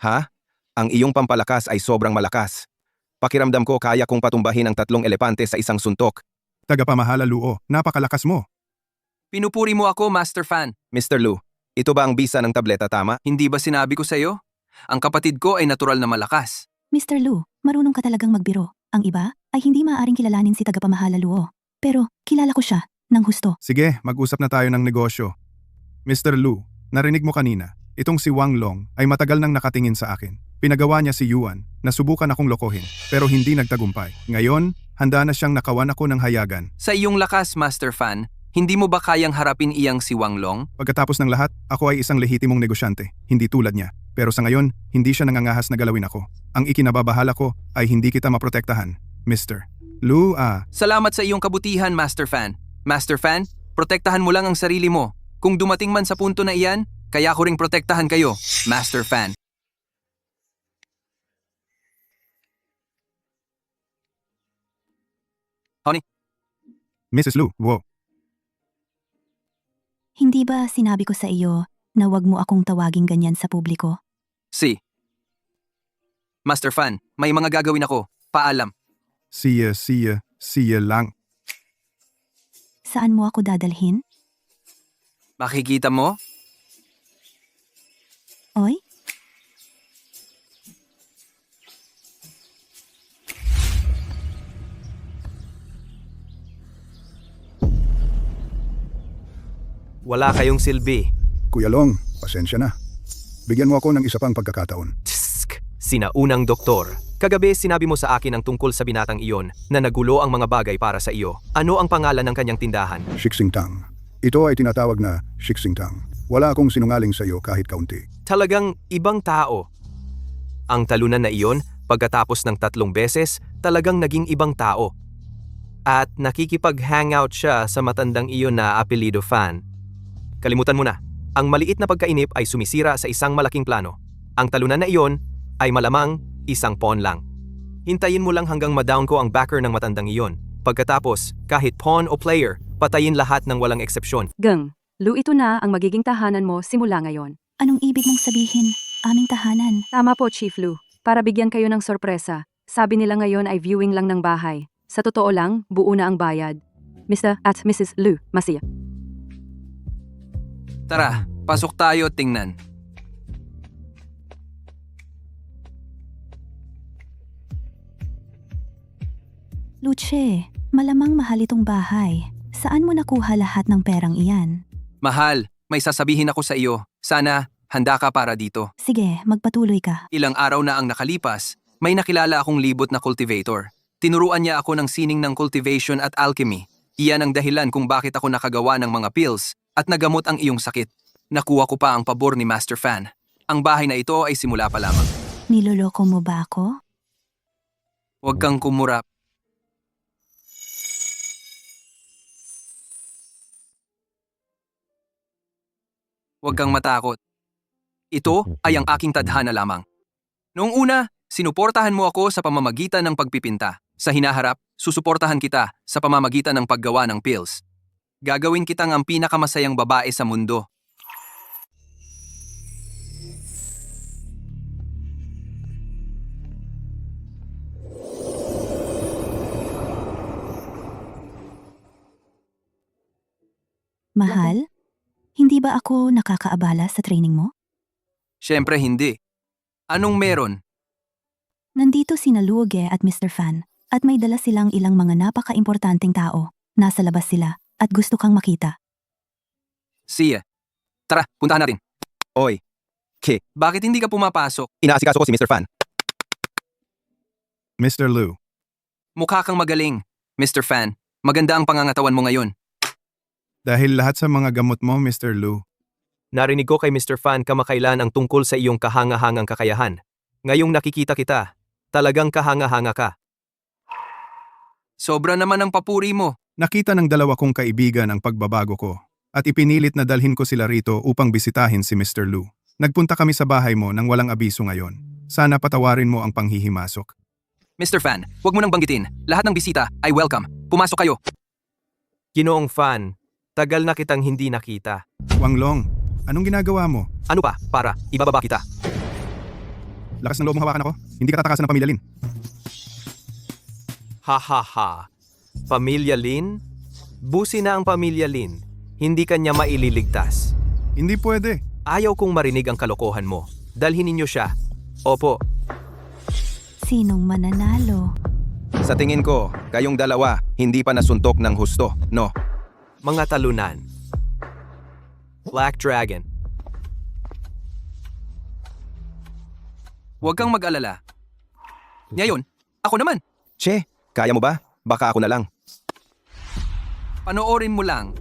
Ha? Ang iyong pampalakas ay sobrang malakas. Pakiramdam ko kaya kong patumbahin ang 3 elepante sa isang suntok. Tagapamahala Luo, napakalakas mo. Pinupuri mo ako, Master Fan. Mr. Lu, ito ba ang bisa ng tableta tama? Hindi ba sinabi ko sa iyo? Ang kapatid ko ay natural na malakas. Mr. Lu, marunong ka talagang magbiro. Ang iba ay hindi maaaring kilalanin si tagapamahala Luo. Pero kilala ko siya ng husto. Sige, mag-usap na tayo ng negosyo. Mr. Lu, narinig mo kanina, itong si Wang Long ay matagal nang nakatingin sa akin. Pinagawa niya si Yuan na subukan akong lokohin, pero hindi nagtagumpay. Ngayon, handa na siyang nakawan ako ng hayagan. Sa iyong lakas, Master Fan, hindi mo ba kayang harapin iyang si Wang Long? Pagkatapos ng lahat, ako ay isang lehitimong negosyante, hindi tulad niya. Pero sa ngayon, hindi siya nangangahas na galawin ako. Ang ikinababahala ko ay hindi kita maprotektahan, Mr. Lu. Salamat sa iyong kabutihan, Master Fan. Master Fan, protektahan mo lang ang sarili mo. Kung dumating man sa punto na iyan, kaya ko ring protektahan kayo, Master Fan. Honey, Mrs. Lu, wow. Hindi ba sinabi ko sa iyo na wag mo akong tawaging ganyan sa publiko? si. Master Fan, may mga gagawin ako. Paalam. Siya lang. Saan mo ako dadalhin? Makikita mo? Oy? Wala kayong silbi. Kuya Long, pasensya na. Bigyan mo ako ng isa pang pagkakataon. Tsk! Sinaunang doktor. Kagabi sinabi mo sa akin ang tungkol sa binatang iyon na nagulo ang mga bagay para sa iyo. Ano ang pangalan ng kanyang tindahan? Shixingtang. Ito ay tinatawag na Shixingtang. Wala akong sinungaling sa iyo kahit kaunti. Talagang ibang tao. Ang talunan na iyon, pagkatapos ng 3 beses, talagang naging ibang tao. At nakikipag-hangout siya sa matandang iyon na apelido Fan. Kalimutan mo na. Ang maliit na pagkainip ay sumisira sa isang malaking plano. Ang talunan na iyon ay malamang isang pawn lang. Hintayin mo lang hanggang madown ko ang backer ng matandang iyon. Pagkatapos, kahit pawn o player, patayin lahat ng walang eksepsyon. Gang, Lu, ito na ang magiging tahanan mo simula ngayon. Anong ibig mong sabihin? Aming tahanan. Tama po, Chief Lu. Para bigyan kayo ng sorpresa. Sabi nila ngayon ay viewing lang ng bahay. Sa totoo lang, buo na ang bayad. Mr. at Mrs. Lu, Masiya. Tara, pasok tayo at tingnan. Luce, malamang mahal itong bahay. Saan mo nakuha lahat ng perang iyan? Mahal, may sasabihin ako sa iyo. Sana, handa ka para dito. Sige, magpatuloy ka. Ilang araw na ang nakalipas, may nakilala akong libot na cultivator. Tinuruan niya ako ng sining ng cultivation at alchemy. Iyan ang dahilan kung bakit ako nakagawa ng mga pills at nagamot ang iyong sakit. Nakuha ko pa ang pabor ni Master Fan. Ang bahay na ito ay simula pa lamang. Niloloko mo ba ako? Huwag kang kumurap. Huwag kang matakot. Ito ay ang aking tadhana lamang. Noong una, sinuportahan mo ako sa pamamagitan ng pagpipinta. Sa hinaharap, susuportahan kita sa pamamagitan ng paggawa ng pills. Gagawin kitang ang pinakamasayang babae sa mundo. Mahal? Hindi ba ako nakakaabala sa training mo? Siyempre hindi. Anong meron? Nandito sina Luoge at Mr. Fan at may dala silang ilang mga napaka-importanteng tao. Nasa labas sila at gusto kang makita. Siya. Tara, puntahan natin. Oy. Bakit hindi ka pumapasok? Inaasikaso ko si Mr. Fan. Mr. Lu, Mukha kang magaling. Mr. Fan, maganda ang pangangatawan mo ngayon. dahil lahat sa mga gamot mo, Mr. Lu, Narinig ko kay Mr. Fan kamakailan ang tungkol sa iyong kahangahangang kakayahan. Ngayong nakikita kita, talagang kahanga-hanga ka. Sobra naman ang papuri mo. nakita ng 2 kong kaibigan ang pagbabago ko at ipinilit na dalhin ko sila rito upang bisitahin si Mr. Lu. Nagpunta kami sa bahay mo nang walang abiso ngayon. Sana patawarin mo ang panghihimasok. Mr. Fan, huwag mo nang banggitin. Lahat ng bisita ay welcome. Pumasok kayo. Ginoong Fan, tagal na kitang hindi nakita. Wanglong, anong ginagawa mo? Ano pa? Para, ibababa kita. Lakas ng loob mong hawakan ako? Hindi ka tatakasan ng pamilya Lin. Ha ha ha. Pamilya Lin? Busi na ang Pamilya Lin. Hindi kanya maililigtas. Hindi pwede. Ayaw kong marinig ang kalokohan mo. Dalhin ninyo siya. Opo, Sinong mananalo? sa tingin ko, kayong dalawa hindi pa nasuntok ng husto, no? Mga talunan. Black Dragon. Huwag kang mag-alala. Ngayon, ako naman. Che, kaya mo ba? Baka ako na lang. Panoorin mo lang.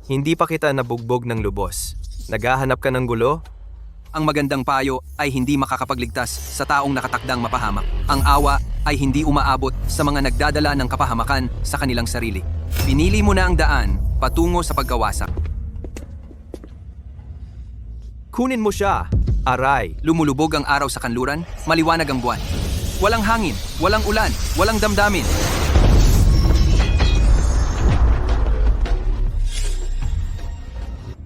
Hindi pa kita nabugbog ng lubos. Naghahanap ka ng gulo? Ang magandang payo ay hindi makakapagligtas sa taong nakatakdang mapahamak. Ang awa ay hindi umaabot sa mga nagdadala ng kapahamakan sa kanilang sarili. Pinili mo na ang daan patungo sa pagkawasak. Kunin mo siya. Aray. Lumulubog ang araw sa kanluran, maliwanag ang buwan. Walang hangin, walang ulan, walang damdamin.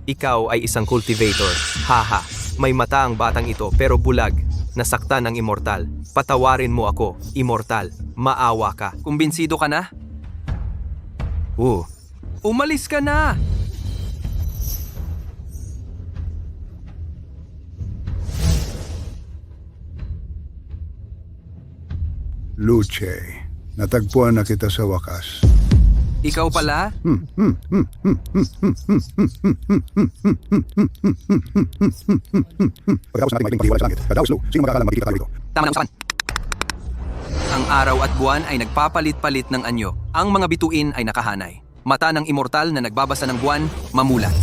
Ikaw ay isang cultivator. Haha. May mata ang batang ito pero bulag. Nasaktan ng immortal. Patawarin mo ako, immortal. Maawa ka. Kumbinsido ka na? Umalis ka na! Luce, natagpuan na kita sa wakas. Ikaw pala? Pagkatapos natin mailing paghiwalay sa langit, Kadaos Lu, sino magkakalang magkikita tayo dito? Tama na usapan. Ang araw at buwan ay nagpapalit-palit ng anyo. Ang mga bituin ay nakahanay. Mata ng immortal na nagbabasa ng buwan, mamulat.